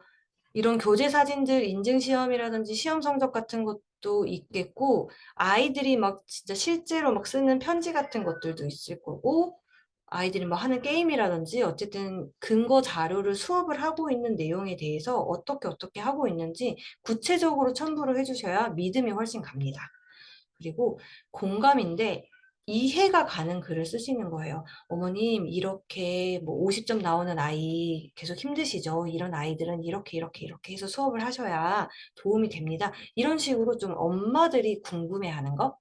S4: 이런 교재 사진들 인증 시험이라든지 시험 성적 같은 것도 있겠고 아이들이 막 진짜 실제로 막 쓰는 편지 같은 것들도 있을 거고 아이들이 뭐 하는 게임이라든지 어쨌든 근거 자료를 수업을 하고 있는 내용에 대해서 어떻게 하고 있는지 구체적으로 첨부를 해주셔야 믿음이 훨씬 갑니다. 그리고 공감인데 이해가 가는 글을 쓰시는 거예요. 어머님, 이렇게 뭐 50점 나오는 아이 계속 힘드시죠? 이런 아이들은 이렇게 해서 수업을 하셔야 도움이 됩니다. 이런 식으로 좀 엄마들이 궁금해하는 거,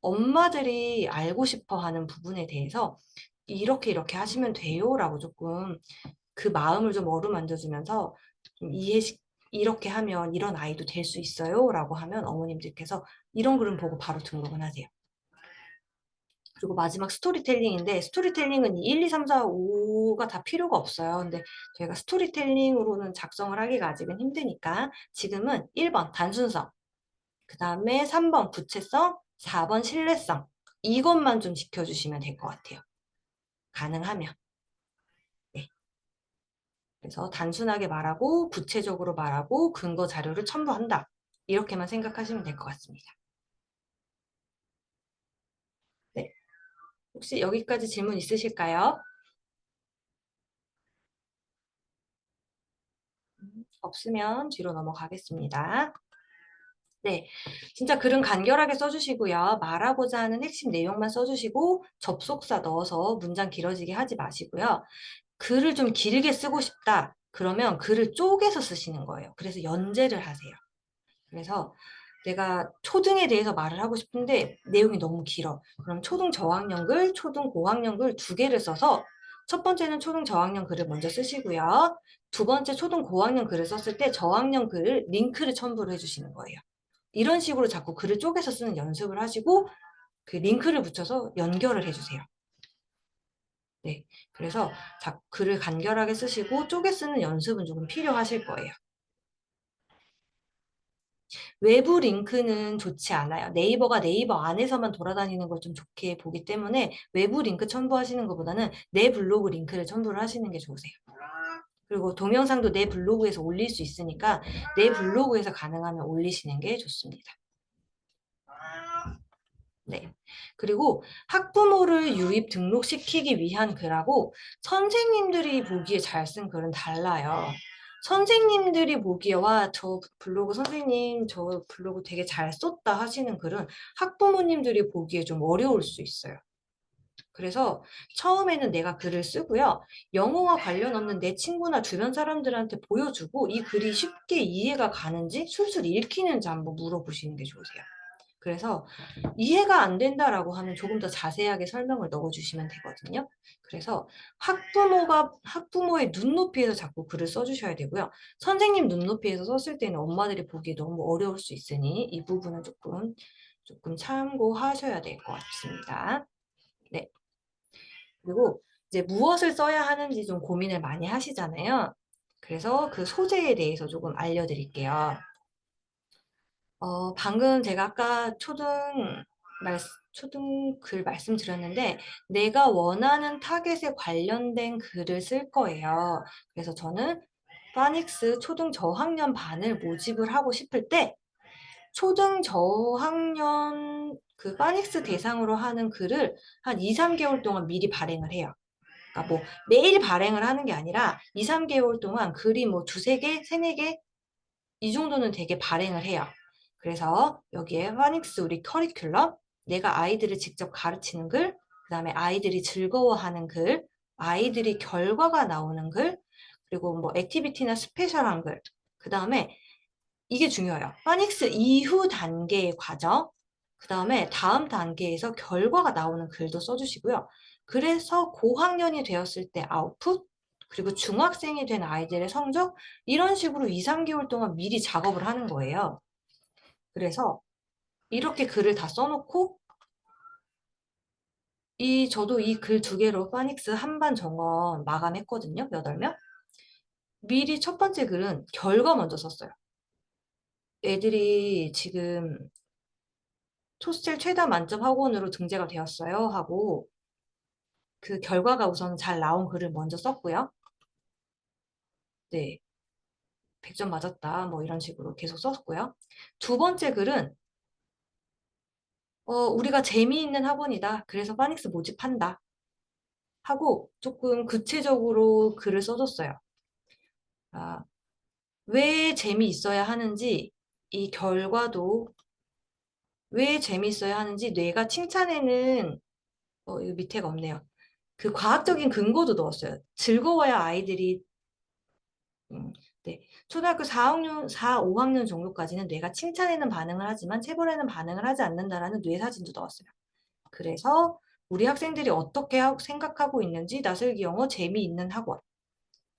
S4: 엄마들이 알고 싶어 하는 부분에 대해서 이렇게 하시면 돼요라고 조금 그 마음을 좀 어루만져주면서 좀 이렇게 하면 이런 아이도 될 수 있어요라고 하면 어머님들께서 이런 글은 보고 바로 등록은 하세요. 그리고 마지막 스토리텔링인데 스토리텔링은 1, 2, 3, 4, 5가 다 필요가 없어요. 근데 저희가 스토리텔링으로는 작성을 하기가 아직은 힘드니까 지금은 1번 단순성, 그 다음에 3번 구체성, 4번 신뢰성 이것만 좀 지켜주시면 될 것 같아요. 가능하면. 네. 그래서 단순하게 말하고 구체적으로 말하고 근거 자료를 첨부한다. 이렇게만 생각하시면 될 것 같습니다. 네. 혹시 여기까지 질문 있으실까요? 없으면 뒤로 넘어가겠습니다. 네, 진짜 글은 간결하게 써주시고요. 말하고자 하는 핵심 내용만 써주시고 접속사 넣어서 문장 길어지게 하지 마시고요. 글을 좀 길게 쓰고 싶다. 그러면 글을 쪼개서 쓰시는 거예요. 그래서 연재를 하세요. 그래서 내가 초등에 대해서 말을 하고 싶은데 내용이 너무 길어. 그럼 초등 저학년 글, 초등 고학년 글 두 개를 써서 첫 번째는 초등 저학년 글을 먼저 쓰시고요. 두 번째 초등 고학년 글을 썼을 때 저학년 글을 링크를 첨부를 해주시는 거예요. 이런 식으로 자꾸 글을 쪼개서 쓰는 연습을 하시고 그 링크를 붙여서 연결을 해주세요. 네, 그래서 글을 간결하게 쓰시고 쪼개 쓰는 연습은 조금 필요하실 거예요. 외부 링크는 좋지 않아요. 네이버가 네이버 안에서만 돌아다니는 걸 좀 좋게 보기 때문에 외부 링크 첨부하시는 것보다는 내 블로그 링크를 첨부를 하시는 게 좋으세요. 그리고 동영상도 내 블로그에서 올릴 수 있으니까 내 블로그에서 가능하면 올리시는 게 좋습니다. 네. 그리고 학부모를 유입 등록시키기 위한 글하고 선생님들이 보기에 잘 쓴 글은 달라요. 선생님들이 보기에와 저 블로그 선생님 저 블로그 되게 잘 썼다 하시는 글은 학부모님들이 보기에 좀 어려울 수 있어요. 그래서 처음에는 내가 글을 쓰고요. 영어와 관련 없는 내 친구나 주변 사람들한테 보여주고 이 글이 쉽게 이해가 가는지 술술 읽히는지 한번 물어보시는 게 좋으세요. 그래서 이해가 안 된다라고 하면 조금 더 자세하게 설명을 넣어주시면 되거든요. 그래서 학부모의 눈높이에서 자꾸 글을 써주셔야 되고요. 선생님 눈높이에서 썼을 때는 엄마들이 보기에 너무 어려울 수 있으니 이 부분은 조금 참고하셔야 될 것 같습니다. 네. 그리고 이제 무엇을 써야 하는지 좀 고민을 많이 하시잖아요. 그래서 그 소재에 대해서 조금 알려드릴게요. 방금 제가 아까 초등 글 말씀드렸는데, 내가 원하는 타겟에 관련된 글을 쓸 거예요. 그래서 저는 파닉스 초등 저학년 반을 모집을 하고 싶을 때, 초등 저학년 그 파닉스 대상으로 하는 글을 한 2, 3개월 동안 미리 발행을 해요. 그러니까 뭐 매일 발행을 하는 게 아니라 2, 3개월 동안 글이 뭐 두세 개, 세네 개 이 정도는 되게 발행을 해요. 그래서 여기에 파닉스 우리 커리큘럼, 내가 아이들을 직접 가르치는 글, 그 다음에 아이들이 즐거워하는 글, 아이들이 결과가 나오는 글, 그리고 뭐 액티비티나 스페셜한 글, 그 다음에 이게 중요해요. 파닉스 이후 단계의 과정, 그 다음에 다음 단계에서 결과가 나오는 글도 써주시고요. 그래서 고학년이 되었을 때 아웃풋, 그리고 중학생이 된 아이들의 성적, 이런 식으로 2, 3개월 동안 미리 작업을 하는 거예요. 그래서 이렇게 글을 다 써놓고 저도 이 글 두 개로 파닉스 한반 정원 마감했거든요. 8명. 미리 첫 번째 글은 결과 먼저 썼어요. 애들이 지금 토스텔 최다 만점 학원으로 등재가 되었어요 하고 그 결과가 우선 잘 나온 글을 먼저 썼고요. 네, 100점 맞았다 뭐 이런 식으로 계속 썼고요. 두 번째 글은 우리가 재미있는 학원이다. 그래서 파닉스 모집한다. 하고 조금 구체적으로 글을 써줬어요. 아, 왜 재미있어야 하는지, 이 결과도 왜 재미있어야 하는지 뇌가 칭찬에는 이거 밑에가 없네요. 그 과학적인 근거도 넣었어요. 즐거워야 아이들이 네. 초등학교 4학년, 4, 5학년 정도까지는 뇌가 칭찬에는 반응을 하지만 체벌에는 반응을 하지 않는다라는 뇌 사진도 넣었어요. 그래서 우리 학생들이 어떻게 생각하고 있는지 나슬기 영어 재미있는 학원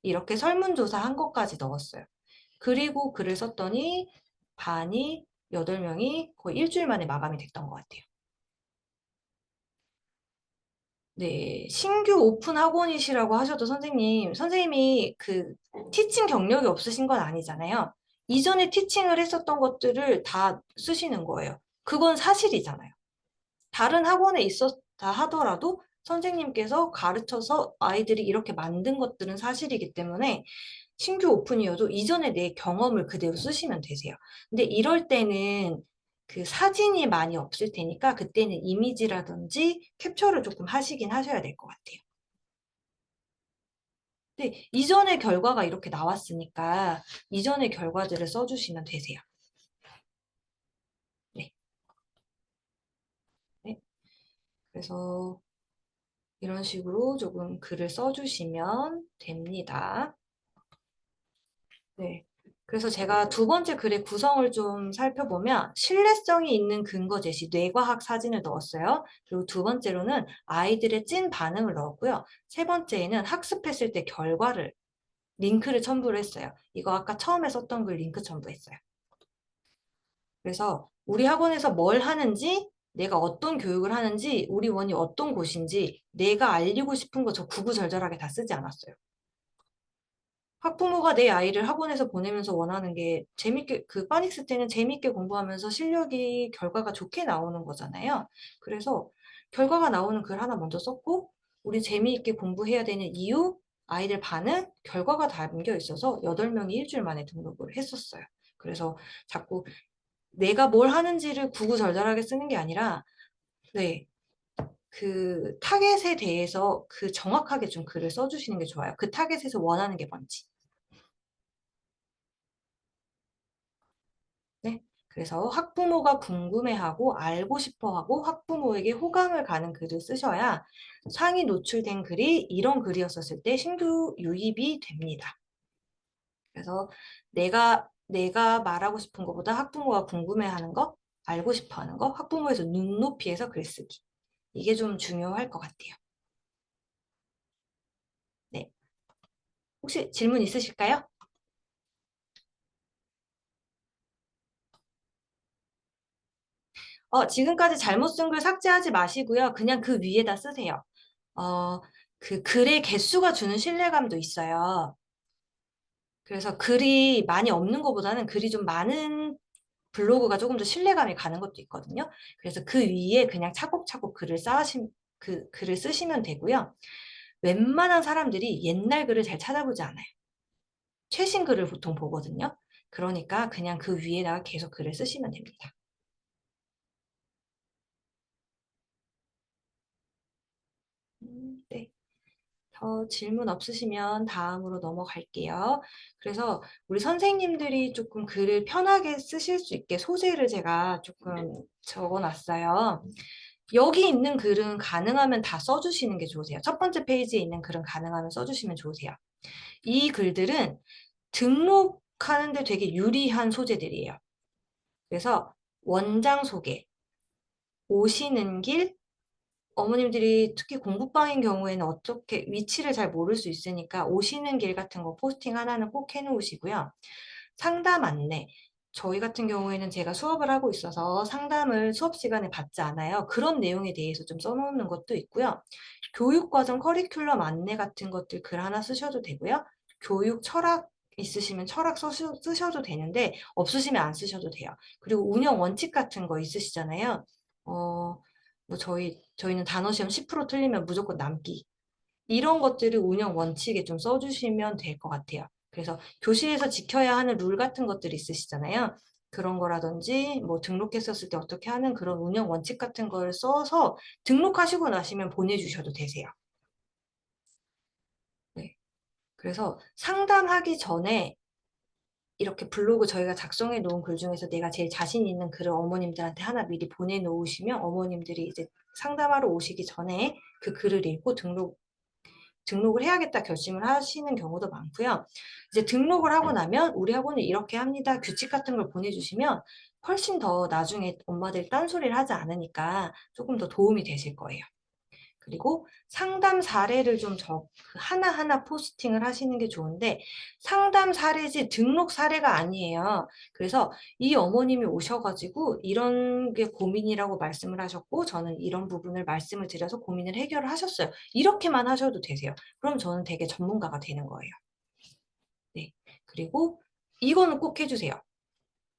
S4: 이렇게 설문조사 한 것까지 넣었어요. 그리고 글을 썼더니 반이 8명이 거의 일주일 만에 마감이 됐던 것 같아요. 네, 신규 오픈 학원이시라고 하셔도 선생님이 그 티칭 경력이 없으신 건 아니잖아요. 이전에 티칭을 했었던 것들을 다 쓰시는 거예요. 그건 사실이잖아요. 다른 학원에 있었다 하더라도 선생님께서 가르쳐서 아이들이 이렇게 만든 것들은 사실이기 때문에 신규 오픈이어도 이전에 내 경험을 그대로 쓰시면 되세요. 근데 이럴 때는 그 사진이 많이 없을 테니까 그때는 이미지라든지 캡처를 조금 하시긴 하셔야 될 것 같아요. 근데 이전의 결과가 이렇게 나왔으니까 이전의 결과들을 써주시면 되세요. 네. 네. 그래서 이런 식으로 조금 글을 써주시면 됩니다. 네. 그래서 제가 두 번째 글의 구성을 좀 살펴보면 신뢰성이 있는 근거 제시, 뇌과학 사진을 넣었어요. 그리고 두 번째로는 아이들의 찐 반응을 넣었고요. 세 번째에는 학습했을 때 결과를, 링크를 첨부를 했어요. 이거 아까 처음에 썼던 글 링크 첨부했어요. 그래서 우리 학원에서 뭘 하는지, 내가 어떤 교육을 하는지, 우리 원이 어떤 곳인지, 내가 알리고 싶은 거 저 구구절절하게 다 쓰지 않았어요. 학부모가 내 아이를 학원에서 보내면서 원하는 게 재밌게, 그 파닉스 때는 재밌게 공부하면서 실력이 결과가 좋게 나오는 거잖아요. 그래서 결과가 나오는 글 하나 먼저 썼고, 우리 재미있게 공부해야 되는 이유, 아이들 반응, 결과가 담겨 있어서 8명이 일주일 만에 등록을 했었어요. 그래서 자꾸 내가 뭘 하는지를 구구절절하게 쓰는 게 아니라, 네, 그 타겟에 대해서 그 정확하게 좀 글을 써주시는 게 좋아요. 그 타겟에서 원하는 게 뭔지. 네. 그래서 학부모가 궁금해하고 알고 싶어하고 학부모에게 호감을 가는 글을 쓰셔야 상위 노출된 글이 이런 글이었었을 때 신규 유입이 됩니다. 그래서 내가 말하고 싶은 것보다 학부모가 궁금해하는 거, 알고 싶어하는 거, 학부모에서 눈높이에서 글쓰기. 이게 좀 중요할 것 같아요. 네. 혹시 질문 있으실까요? 지금까지 잘못 쓴 글 삭제하지 마시고요. 그냥 그 위에다 쓰세요. 그 글의 개수가 주는 신뢰감도 있어요. 그래서 글이 많이 없는 것보다는 글이 좀 많은 블로그가 조금 더 신뢰감이 가는 것도 있거든요. 그래서 그 위에 그냥 차곡차곡 글을 쓰시면 되고요. 웬만한 사람들이 옛날 글을 잘 찾아보지 않아요. 최신 글을 보통 보거든요. 그러니까 그냥 그 위에다가 계속 글을 쓰시면 됩니다. 네. 더 질문 없으시면 다음으로 넘어갈게요. 그래서 우리 선생님들이 조금 글을 편하게 쓰실 수 있게 소재를 제가 조금 적어놨어요. 여기 있는 글은 가능하면 다 써주시는 게 좋으세요. 첫 번째 페이지에 있는 글은 가능하면 써주시면 좋으세요. 이 글들은 등록하는데 되게 유리한 소재들이에요. 그래서 원장 소개, 오시는 길, 어머님들이 특히 공부방인 경우에는 어떻게 위치를 잘 모를 수 있으니까 오시는 길 같은 거 포스팅 하나는 꼭 해놓으시고요. 상담 안내. 저희 같은 경우에는 제가 수업을 하고 있어서 상담을 수업 시간에 받지 않아요. 그런 내용에 대해서 좀 써놓는 것도 있고요. 교육과정 커리큘럼 안내 같은 것들 글 하나 쓰셔도 되고요. 교육 철학 있으시면 철학 쓰셔도 되는데 없으시면 안 쓰셔도 돼요. 그리고 운영 원칙 같은 거 있으시잖아요. 뭐 저희는 단어 시험 10% 틀리면 무조건 남기. 이런 것들을 운영 원칙에 좀 써주시면 될 것 같아요. 그래서 교실에서 지켜야 하는 룰 같은 것들이 있으시잖아요. 그런 거라든지 뭐 등록했었을 때 어떻게 하는 그런 운영 원칙 같은 걸 써서 등록하시고 나시면 보내주셔도 되세요. 그래서 상담하기 전에 이렇게 블로그 저희가 작성해 놓은 글 중에서 내가 제일 자신 있는 글을 어머님들한테 하나 미리 보내놓으시면 어머님들이 이제 상담하러 오시기 전에 그 글을 읽고 등록을 해야겠다 결심을 하시는 경우도 많고요. 이제 등록을 하고 나면 우리 학원은 이렇게 합니다. 규칙 같은 걸 보내주시면 훨씬 더 나중에 엄마들이 딴소리를 하지 않으니까 조금 더 도움이 되실 거예요. 그리고 상담 사례를 좀 하나하나 포스팅을 하시는 게 좋은데 상담 사례지 등록 사례가 아니에요. 그래서 이 어머님이 오셔가지고 이런 게 고민이라고 말씀을 하셨고 저는 이런 부분을 말씀을 드려서 고민을 해결을 하셨어요. 이렇게만 하셔도 되세요. 그럼 저는 되게 전문가가 되는 거예요. 네. 그리고 이거는 꼭 해주세요.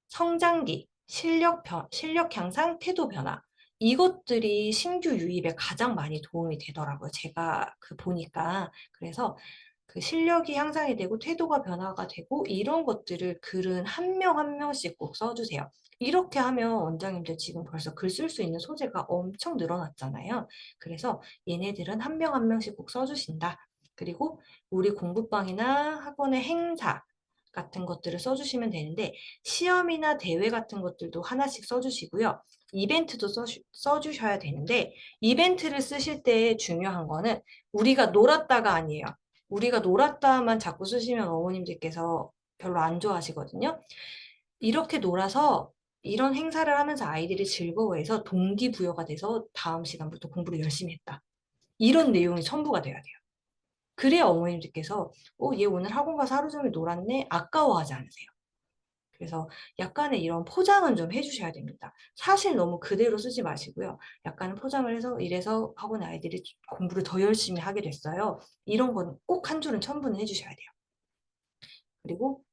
S4: 성장기, 실력 향상, 태도 변화. 이것들이 신규 유입에 가장 많이 도움이 되더라고요. 제가 보니까. 그래서 그 실력이 향상이 되고 태도가 변화가 되고 이런 것들을 글은 한 명 한 명씩 꼭 써주세요. 이렇게 하면 원장님들 지금 벌써 글 쓸 수 있는 소재가 엄청 늘어났잖아요. 그래서 얘네들은 한 명 한 명씩 꼭 써주신다. 그리고 우리 공부방이나 학원의 행사 같은 것들을 써주시면 되는데 시험이나 대회 같은 것들도 하나씩 써주시고요. 이벤트도 써주셔야 되는데 이벤트를 쓰실 때 중요한 거는 우리가 놀았다가 아니에요. 우리가 놀았다만 자꾸 쓰시면 어머님들께서 별로 안 좋아하시거든요. 이렇게 놀아서 이런 행사를 하면서 아이들이 즐거워해서 동기부여가 돼서 다음 시간부터 공부를 열심히 했다. 이런 내용이 첨부가 돼야 돼요. 그래야 어머님들께서 얘 오늘 학원 가서 하루 종일 놀았네? 아까워하지 않으세요. 그래서 약간의 이런 포장은 좀 해주셔야 됩니다. 사실 너무 그대로 쓰지 마시고요. 약간 포장을 해서 이래서 학원 아이들이 공부를 더 열심히 하게 됐어요. 이런 건 꼭 한 줄은 첨부는 해주셔야 돼요. 그리고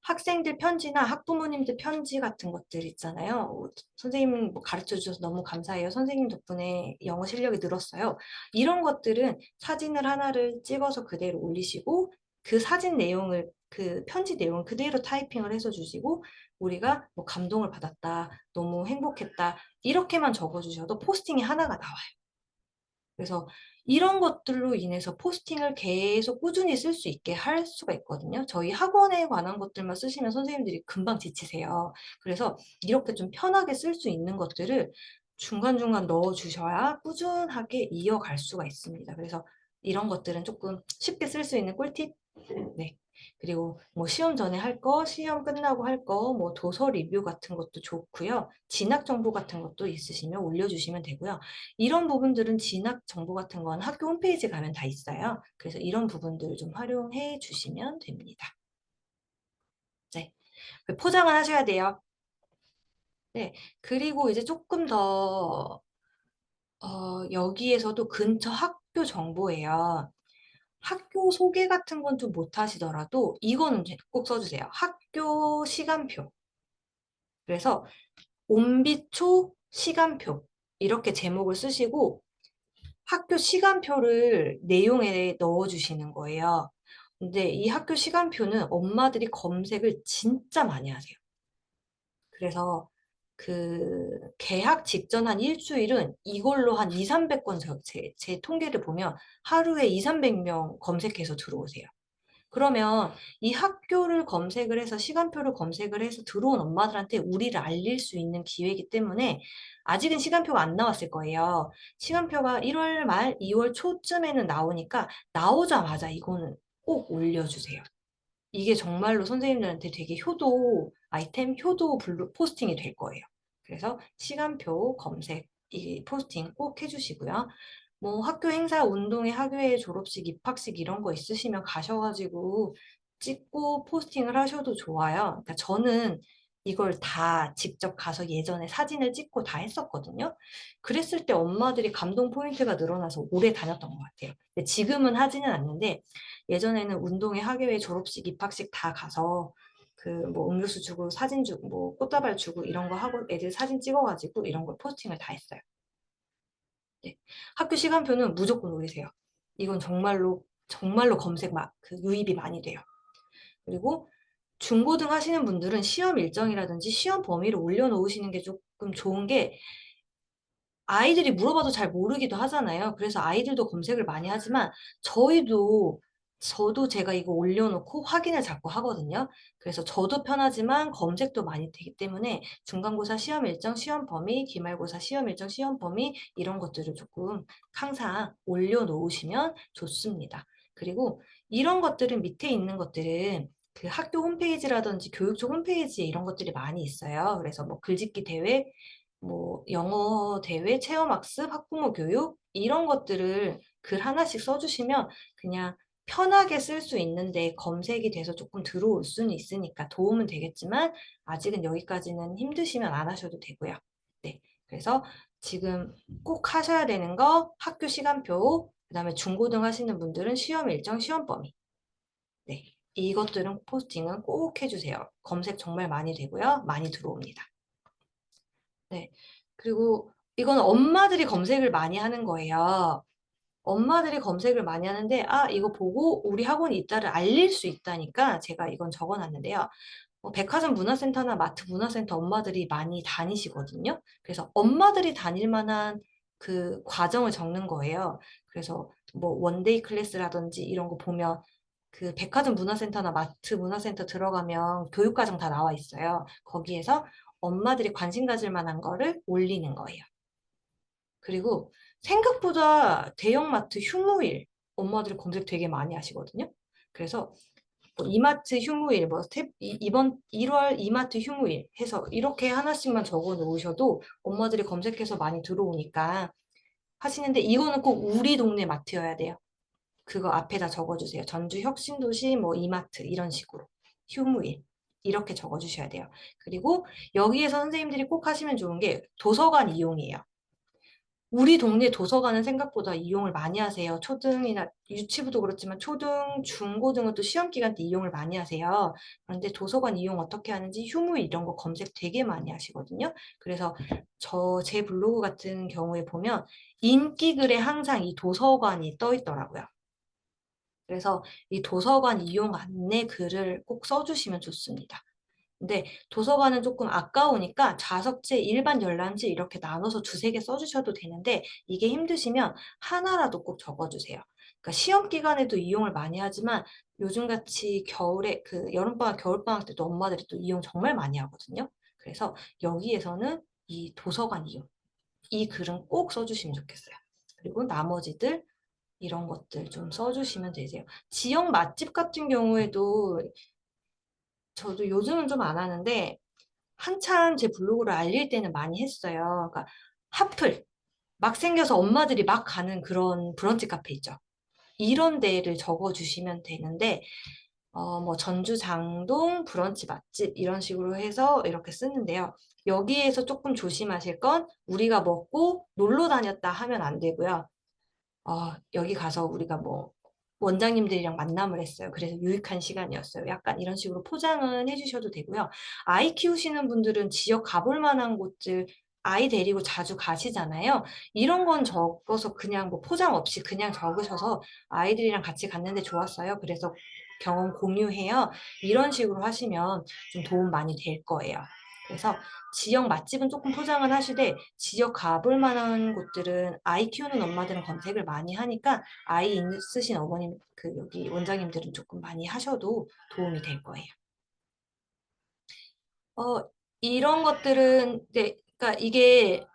S4: 학생들 편지나 학부모님들 편지 같은 것들 있잖아요. 선생님 가르쳐 주셔서 너무 감사해요. 선생님 덕분에 영어 실력이 늘었어요. 이런 것들은 사진을 하나를 찍어서 그대로 올리시고 그 사진 내용을 그 편지 내용을 그대로 타이핑을 해서 주시고 우리가 뭐 감동을 받았다, 너무 행복했다 이렇게만 적어주셔도 포스팅이 하나가 나와요. 그래서 이런 것들로 인해서 포스팅을 계속 꾸준히 쓸 수 있게 할 수가 있거든요. 저희 학원에 관한 것들만 쓰시면 선생님들이 금방 지치세요. 그래서 이렇게 좀 편하게 쓸 수 있는 것들을 중간중간 넣어주셔야 꾸준하게 이어갈 수가 있습니다. 그래서 이런 것들은 조금 쉽게 쓸 수 있는 꿀팁? 네. 그리고 뭐 시험 전에 할 거, 시험 끝나고 할 거, 뭐 도서 리뷰 같은 것도 좋고요. 진학 정보 같은 것도 있으시면 올려주시면 되고요. 이런 부분들은 진학 정보 같은 건 학교 홈페이지 가면 다 있어요. 그래서 이런 부분들 좀 활용해 주시면 됩니다. 네. 포장을 하셔야 돼요. 네. 그리고 이제 조금 더, 여기에서도 근처 학교 정보예요. 학교 소개 같은 건 좀 못하시더라도 이거는 꼭 써주세요. 학교 시간표. 그래서 온비초 시간표 이렇게 제목을 쓰시고 학교 시간표를 내용에 넣어주시는 거예요. 근데 이 학교 시간표는 엄마들이 검색을 진짜 많이 하세요. 그래서 개학 직전 한 일주일은 이걸로 한 2, 300건 제 통계를 보면 하루에 2, 300명 검색해서 들어오세요. 그러면 이 학교를 검색을 해서 시간표를 검색을 해서 들어온 엄마들한테 우리를 알릴 수 있는 기회이기 때문에 아직은 시간표가 안 나왔을 거예요. 시간표가 1월 말 2월 초쯤에는 나오니까 나오자마자 이거는 꼭 올려주세요. 이게 정말로 선생님들한테 되게 효도 아이템, 효도 포스팅이 될 거예요. 그래서 시간표 검색, 이 포스팅 꼭 해주시고요. 뭐 학교 행사, 운동회, 학교회, 졸업식, 입학식 이런 거 있으시면 가셔가지고 찍고 포스팅을 하셔도 좋아요. 그러니까 저는 이걸 다 직접 가서 예전에 사진을 찍고 다 했었거든요. 그랬을 때 엄마들이 감동 포인트가 늘어나서 오래 다녔던 것 같아요. 근데 지금은 하지는 않는데 예전에는 운동회, 학예회, 졸업식, 입학식 다 가서 뭐 음료수 주고 사진 주고 뭐 꽃다발 주고 이런 거 하고 애들 사진 찍어가지고 이런 걸 포스팅을 다 했어요. 네. 학교 시간표는 무조건 올리세요. 이건 정말로 검색 유입이 많이 돼요. 그리고 중고등 하시는 분들은 시험 일정이라든지 시험 범위를 올려놓으시는 게 조금 좋은 게 아이들이 물어봐도 잘 모르기도 하잖아요. 그래서 아이들도 검색을 많이 하지만 저희도 저도 제가 이거 올려놓고 확인을 자꾸 하거든요. 그래서 저도 편하지만 검색도 많이 되기 때문에 중간고사 시험 일정, 시험 범위, 기말고사 시험 일정, 시험 범위 이런 것들을 조금 항상 올려놓으시면 좋습니다. 그리고 이런 것들은 밑에 있는 것들은 그 학교 홈페이지라든지 교육청 홈페이지에 이런 것들이 많이 있어요. 그래서 뭐 글짓기 대회, 뭐 영어 대회, 체험학습, 학부모 교육 이런 것들을 글 하나씩 써주시면 그냥 편하게 쓸 수 있는데 검색이 돼서 조금 들어올 수는 있으니까 도움은 되겠지만 아직은 여기까지는 힘드시면 안 하셔도 되고요. 네, 그래서 지금 꼭 하셔야 되는 거 학교 시간표, 그다음에 중고등 하시는 분들은 시험 일정, 시험 범위. 네, 이것들은 포스팅은 꼭 해주세요. 검색 정말 많이 되고요. 많이 들어옵니다. 네, 그리고 이건 엄마들이 검색을 많이 하는 거예요. 엄마들이 검색을 많이 하는데 아 이거 보고 우리 학원이 있다를 알릴 수 있다니까 제가 이건 적어놨는데요. 백화점 문화센터나 마트 문화센터 엄마들이 많이 다니시거든요. 그래서 엄마들이 다닐 만한 그 과정을 적는 거예요. 그래서 뭐 원데이 클래스라든지 이런 거 보면 그 백화점 문화센터나 마트 문화센터 들어가면 교육과정 다 나와 있어요. 거기에서 엄마들이 관심 가질 만한 거를 올리는 거예요. 그리고 생각보다 대형마트 휴무일 엄마들이 검색 되게 많이 하시거든요. 그래서 뭐 이마트 휴무일, 뭐 이번 1월 이마트 휴무일 해서 이렇게 하나씩만 적어 놓으셔도 엄마들이 검색해서 많이 들어오니까 하시는데 이거는 꼭 우리 동네 마트여야 돼요. 그거 앞에다 적어주세요. 전주 혁신도시 뭐 이마트 이런 식으로 휴무일 이렇게 적어주셔야 돼요. 그리고 여기에서 선생님들이 꼭 하시면 좋은 게 도서관 이용이에요. 우리 동네 도서관은 생각보다 이용을 많이 하세요. 초등이나 유치부도 그렇지만 초등, 중고등은 또 시험 기간 때 이용을 많이 하세요. 그런데 도서관 이용 어떻게 하는지 휴무일 이런 거 검색 되게 많이 하시거든요. 그래서 제 블로그 같은 경우에 보면 인기 글에 항상 이 도서관이 떠 있더라고요. 그래서 이 도서관 이용 안내 글을 꼭 써주시면 좋습니다. 근데 도서관은 조금 아까우니까 좌석제, 일반 열람지 이렇게 나눠서 두세 개 써주셔도 되는데 이게 힘드시면 하나라도 꼭 적어주세요. 그러니까 시험 기간에도 이용을 많이 하지만 요즘같이 겨울에 그 여름방학, 겨울방학 때도 엄마들이 또 이용 정말 많이 하거든요. 그래서 여기에서는 이 도서관 이용, 이 글은 꼭 써주시면 좋겠어요. 그리고 나머지들 이런 것들 좀 써주시면 되세요. 지역 맛집 같은 경우에도 저도 요즘은 좀 안 하는데 한참 제 블로그를 알릴 때는 많이 했어요. 그러니까 핫플 막 생겨서 엄마들이 막 가는 그런 브런치 카페 있죠. 이런 데를 적어주시면 되는데 뭐 전주 장동 브런치 맛집 이런 식으로 해서 이렇게 쓰는데요. 여기에서 조금 조심하실 건 우리가 먹고 놀러 다녔다 하면 안 되고요. 여기 가서 우리가 뭐 원장님들이랑 만남을 했어요. 그래서 유익한 시간이었어요. 약간 이런 식으로 포장은 해주셔도 되고요. 아이 키우시는 분들은 지역 가볼 만한 곳들 아이 데리고 자주 가시잖아요. 이런 건 적어서 그냥 뭐 포장 없이 그냥 적으셔서 아이들이랑 같이 갔는데 좋았어요. 그래서 경험 공유해요. 이런 식으로 하시면 좀 도움 많이 될 거예요. 그래서 지역 맛집은 조금 포장을 하시되 지역 가볼 만한 곳들은 아이 키우는 엄마들은 검색을 많이 하니까 아이 있으신 어머님 그 여기 원장님들은 조금 많이 하셔도 도움이 될 거예요. 이런 것들은 네, 그러니까 이게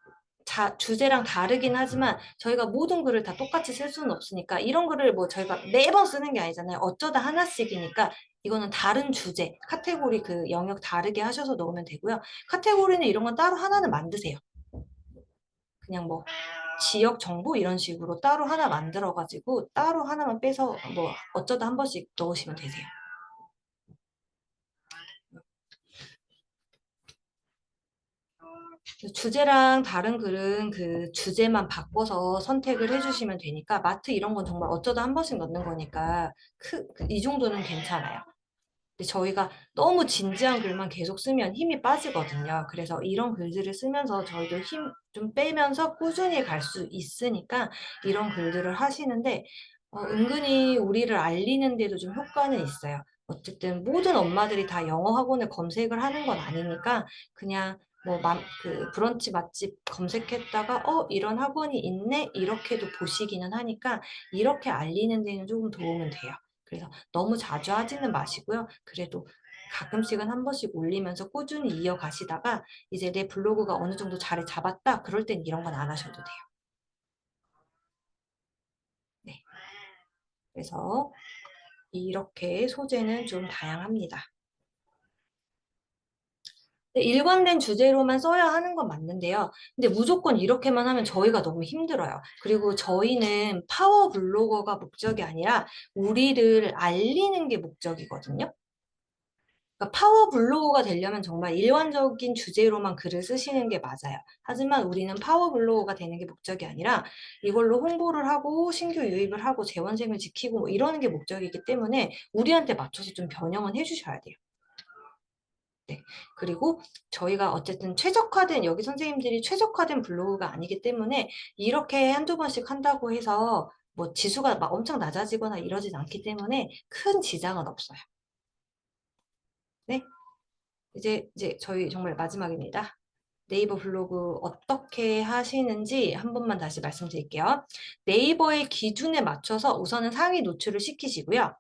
S4: 주제랑 다르긴 하지만 저희가 모든 글을 다 똑같이 쓸 수는 없으니까 이런 글을 뭐 저희가 매번 쓰는 게 아니잖아요. 어쩌다 하나씩이니까 이거는 다른 주제, 카테고리 그 영역 다르게 하셔서 넣으면 되고요. 카테고리는 이런 건 따로 하나는 만드세요. 그냥 뭐 지역 정보 이런 식으로 따로 하나 만들어가지고 따로 하나만 빼서 뭐 어쩌다 한 번씩 넣으시면 되세요. 주제랑 다른 글은 그 주제만 바꿔서 선택을 해주시면 되니까 마트 이런 건 정말 어쩌다 한 번씩 넣는 거니까 이 정도는 괜찮아요. 근데 저희가 너무 진지한 글만 계속 쓰면 힘이 빠지거든요. 그래서 이런 글들을 쓰면서 저희도 힘 좀 빼면서 꾸준히 갈 수 있으니까 이런 글들을 하시는데 은근히 우리를 알리는 데도 좀 효과는 있어요. 어쨌든 모든 엄마들이 다 영어 학원을 검색을 하는 건 아니니까 그냥 뭐 그 브런치 맛집 검색했다가 이런 학원이 있네 이렇게도 보시기는 하니까 이렇게 알리는 데는 조금 도움은 돼요. 그래서 너무 자주 하지는 마시고요. 그래도 가끔씩은 한 번씩 올리면서 꾸준히 이어가시다가 이제 내 블로그가 어느 정도 자리 잡았다. 그럴 땐 이런 건 안 하셔도 돼요. 네. 그래서 이렇게 소재는 좀 다양합니다. 일관된 주제로만 써야 하는 건 맞는데요. 근데 무조건 이렇게만 하면 저희가 너무 힘들어요. 그리고 저희는 파워 블로거가 목적이 아니라 우리를 알리는 게 목적이거든요. 그러니까 파워 블로거가 되려면 정말 일관적인 주제로만 글을 쓰시는 게 맞아요. 하지만 우리는 파워 블로거가 되는 게 목적이 아니라 이걸로 홍보를 하고 신규 유입을 하고 재원생을 지키고 뭐 이러는 게 목적이기 때문에 우리한테 맞춰서 좀 변형은 해주셔야 돼요. 네. 그리고 저희가 어쨌든 최적화된, 여기 선생님들이 최적화된 블로그가 아니기 때문에 이렇게 한두 번씩 한다고 해서 뭐 지수가 막 엄청 낮아지거나 이러진 않기 때문에 큰 지장은 없어요. 네. 이제 저희 정말 마지막입니다. 네이버 블로그 어떻게 하시는지 한 번만 다시 말씀드릴게요. 네이버의 기준에 맞춰서 우선은 상위 노출을 시키시고요.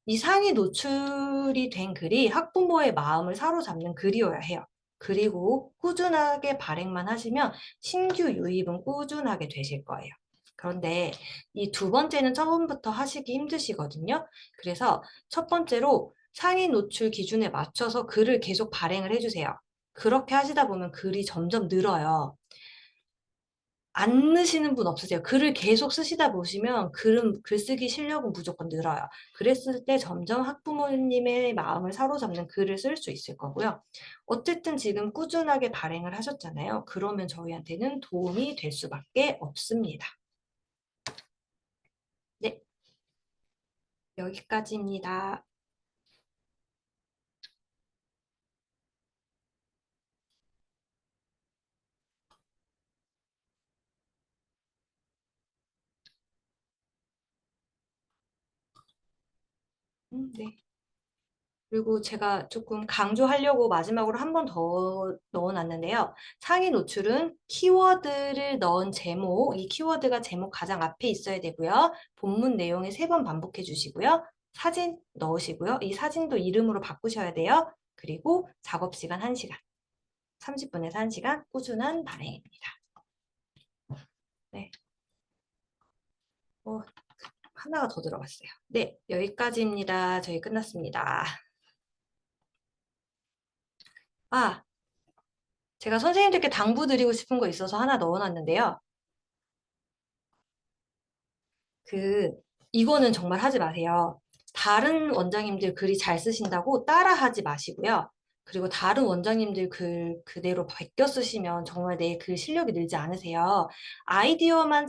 S4: 이 상위 노출이 된 글이 학부모의 마음을 사로잡는 글이어야 해요. 그리고 꾸준하게 발행만 하시면 신규 유입은 꾸준하게 되실 거예요. 그런데 이 두 번째는 처음부터 하시기 힘드시거든요. 그래서 첫 번째로 상위 노출 기준에 맞춰서 글을 계속 발행을 해주세요. 그렇게 하시다 보면 글이 점점 늘어요. 안 넣으시는 분 없으세요? 글을 계속 쓰시다 보시면 글쓰기 실력은 무조건 늘어요. 그랬을 때 점점 학부모님의 마음을 사로잡는 글을 쓸 수 있을 거고요. 어쨌든 지금 꾸준하게 발행을 하셨잖아요. 그러면 저희한테는 도움이 될 수밖에 없습니다. 네, 여기까지입니다. 네. 그리고 제가 조금 강조하려고 마지막으로 한 번 더 넣어놨는데요. 상위 노출은 키워드를 넣은 제목, 이 키워드가 제목 가장 앞에 있어야 되고요. 본문 내용에 3번 반복해 주시고요. 사진 넣으시고요. 이 사진도 이름으로 바꾸셔야 돼요. 그리고 작업 시간 1시간, 30분에서 1시간 꾸준한 발행입니다. 네. 하나가 더 들어갔어요. 네, 여기까지입니다. 저희 끝났습니다. 아, 제가 선생님들께 당부드리고 싶은 거 있어서 하나 넣어놨는데요. 이거는 정말 하지 마세요. 다른 원장님들 글이 잘 쓰신다고 따라하지 마시고요. 그리고 다른 원장님들 글 그대로 베껴 쓰시면 정말 내 글 실력이 늘지 않으세요. 아이디어만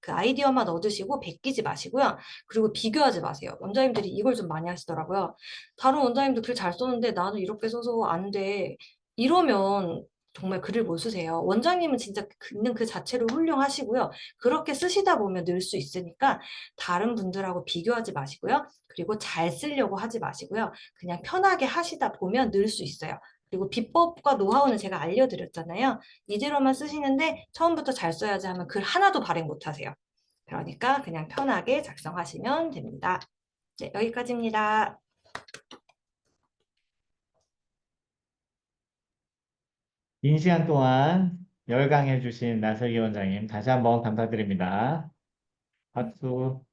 S4: 그 아이디어만 얻으시고 베끼지 마시고요. 그리고 비교하지 마세요. 원장님들이 이걸 좀 많이 하시더라고요. 다른 원장님들 글 잘 썼는데 나는 이렇게 써서 안 돼. 이러면 정말 글을 못 쓰세요. 원장님은 진짜 있는 그 자체로 훌륭하시고요. 그렇게 쓰시다 보면 늘 수 있으니까 다른 분들하고 비교하지 마시고요. 그리고 잘 쓰려고 하지 마시고요. 그냥 편하게 하시다 보면 늘 수 있어요. 그리고 비법과 노하우는 제가 알려드렸잖아요. 이대로만 쓰시는데 처음부터 잘 써야지 하면 글 하나도 발행 못 하세요. 그러니까 그냥 편하게 작성하시면 됩니다. 네, 여기까지입니다.
S2: 긴 시간 동안 열강해 주신 나설기 원장님 다시 한번 감사드립니다. 박수.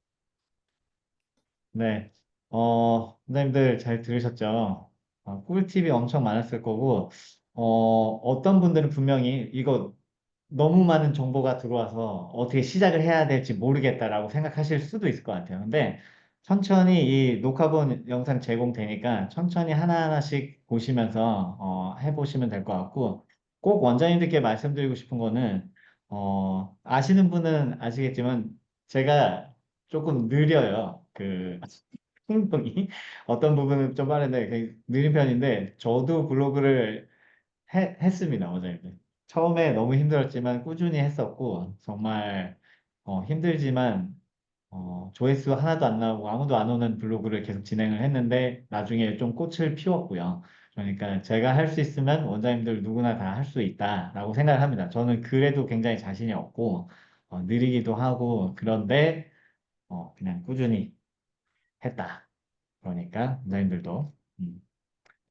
S2: 네. 원장님들 잘 들으셨죠? 꿀팁이 엄청 많았을 거고, 어떤 분들은 분명히 이거 너무 많은 정보가 들어와서 어떻게 시작을 해야 될지 모르겠다라고 생각하실 수도 있을 것 같아요. 근데 천천히 이 녹화본 영상 제공되니까 천천히 하나하나씩 보시면서 해보시면 될 것 같고, 꼭 원장님들께 말씀드리고 싶은 거는, 아시는 분은 아시겠지만 제가 조금 느려요. 행동이. 어떤 부분은 좀 빠른데 느린 편인데 저도 블로그를 했습니다, 원장님. 처음에 너무 힘들었지만 꾸준히 했었고, 정말 힘들지만 조회수 하나도 안 나오고 아무도 안 오는 블로그를 계속 진행을 했는데 나중에 좀 꽃을 피웠고요. 그러니까 제가 할 수 있으면 원장님들 누구나 다 할 수 있다라고 생각을 합니다. 저는 그래도 굉장히 자신이 없고 느리기도 하고 그런데 그냥 꾸준히 했다. 그러니까 원장님들도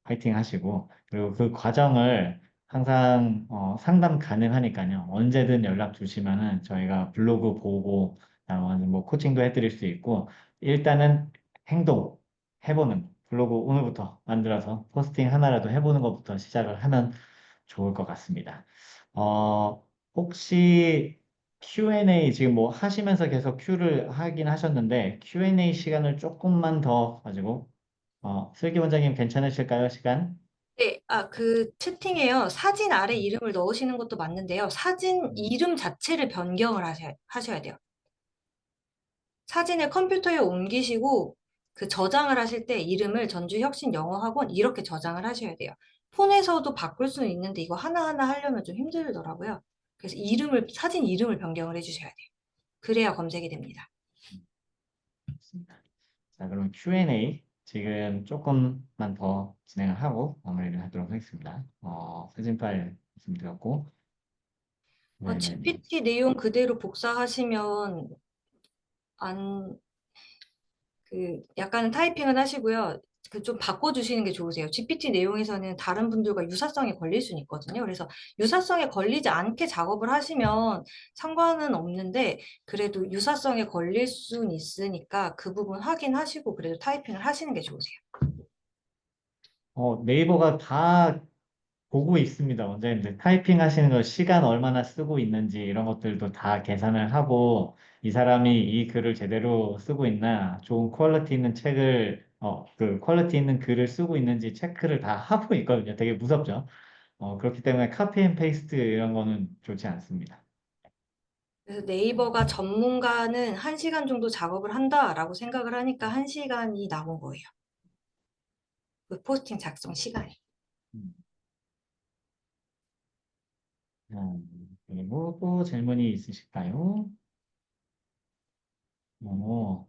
S2: 파이팅 하시고, 그리고 그 과정을 항상 상담 가능하니까요. 언제든 연락 주시면은 저희가 블로그 보고, 뭐 코칭도 해드릴 수 있고, 일단은 행동 해보는 블로그 오늘부터 만들어서 포스팅 하나라도 해보는 것부터 시작을 하면 좋을 것 같습니다. 어, 혹시 Q&A 지금 뭐 하시면서 계속 Q를 하긴 하셨는데, Q&A 시간을 조금만 더 가지고 슬기 원장님 괜찮으실까요, 시간?
S4: 네, 그 채팅에요. 사진 아래 이름을 넣으시는 것도 맞는데요. 사진 이름 자체를 변경을 하셔야 돼요. 사진을 컴퓨터에 옮기시고 그 저장을 하실 때 이름을 전주혁신영어학원 이렇게 저장을 하셔야 돼요. 폰에서도 바꿀 수는 있는데 이거 하나하나 하려면 좀 힘들더라고요. 그래서 사진 이름을 변경을 해주셔야 돼요. 그래야 검색이 됩니다.
S2: 좋습니다. 자, 그럼 Q&A 지금 조금만 더 진행을 하고 마무리를 하도록 하겠습니다. 사진 파일 말씀드렸고, 네네네.
S4: GPT 내용 그대로 복사하시면 안, 약간은 타이핑은 하시고요. 그 좀 바꿔주시는 게 좋으세요. GPT 내용에서는 다른 분들과 유사성에 걸릴 수는 있거든요. 그래서 유사성에 걸리지 않게 작업을 하시면 상관은 없는데 그래도 유사성에 걸릴 수는 있으니까 그 부분 확인하시고 그래도 타이핑을 하시는 게 좋으세요.
S2: 네이버가 다 보고 있습니다. 원장님들 타이핑 하시는 거 시간 얼마나 쓰고 있는지 이런 것들도 다 계산을 하고 이 사람이 이 글을 제대로 쓰고 있나 좋은 퀄리티 있는 책을 그 퀄리티 있는 글을 쓰고 있는지 체크를 다 하고 있거든요. 되게 무섭죠. 그렇기 때문에 카피 앤 페이스트 이런 거는 좋지 않습니다.
S4: 그래서 네이버가 전문가는 1시간 정도 작업을 한다라고 생각을 하니까 1시간이 나온 거예요. 그 포스팅 작성 시간이.
S2: 음. 그리고 또 질문이 있으실까요? 어,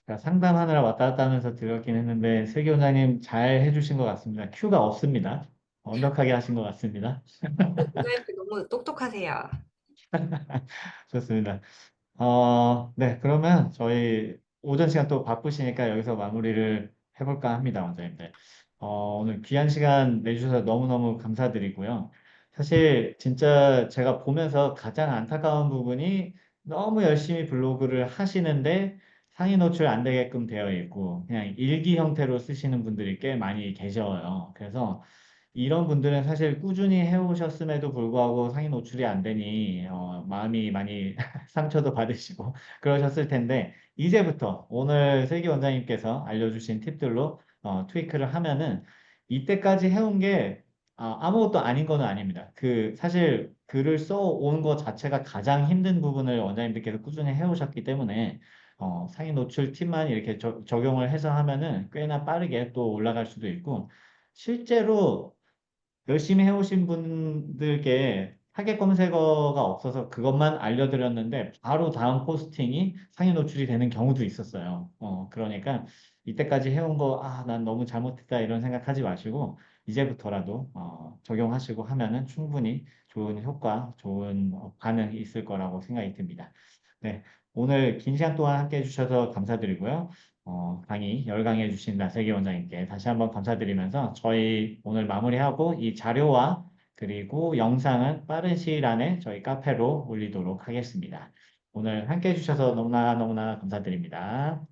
S2: 제가 상담하느라 왔다 갔다 하면서 들었긴 했는데 슬기 원장님 잘 해주신 것 같습니다. 큐가 없습니다. 완벽하게 하신 것 같습니다.
S4: 원장님 너무 똑똑하세요.
S2: 좋습니다. 네, 그러면 저희 오전 시간 또 바쁘시니까 여기서 마무리를 해볼까 합니다, 원장님들. 오늘 귀한 시간 내주셔서 너무너무 감사드리고요. 사실 진짜 제가 보면서 가장 안타까운 부분이 너무 열심히 블로그를 하시는데 상위 노출 안 되게끔 되어 있고 그냥 일기 형태로 쓰시는 분들이 꽤 많이 계셔요. 그래서 이런 분들은 사실 꾸준히 해오셨음에도 불구하고 상위 노출이 안 되니 마음이 많이 상처도 받으시고 그러셨을 텐데 이제부터 오늘 슬기 원장님께서 알려주신 팁들로 트위크를 하면은 이때까지 해온 게 아무것도 아닌 거는 아닙니다. 그 사실 글을 써온 것 자체가 가장 힘든 부분을 원장님들께서 꾸준히 해오셨기 때문에 상위 노출 팁만 이렇게 적용을 해서 하면은 꽤나 빠르게 또 올라갈 수도 있고 실제로 열심히 해오신 분들께 타겟 검색어가 없어서 그것만 알려드렸는데 바로 다음 포스팅이 상위 노출이 되는 경우도 있었어요. 그러니까 이때까지 해온 거, 난 너무 잘못했다 이런 생각하지 마시고 이제부터라도 적용하시고 하면은 충분히 좋은 효과, 좋은 반응이 있을 거라고 생각이 듭니다. 네, 오늘 긴 시간 동안 함께 해주셔서 감사드리고요. 강의 열강해 주신 나세기 원장님께 다시 한번 감사드리면서 저희 오늘 마무리하고 이 자료와 그리고 영상은 빠른 시일 안에 저희 카페로 올리도록 하겠습니다. 오늘 함께 해주셔서 너무나 너무나 감사드립니다.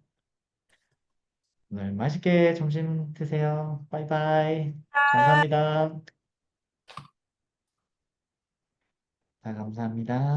S2: 오늘 맛있게 점심 드세요. 바이바이. 감사합니다. 감사합니다.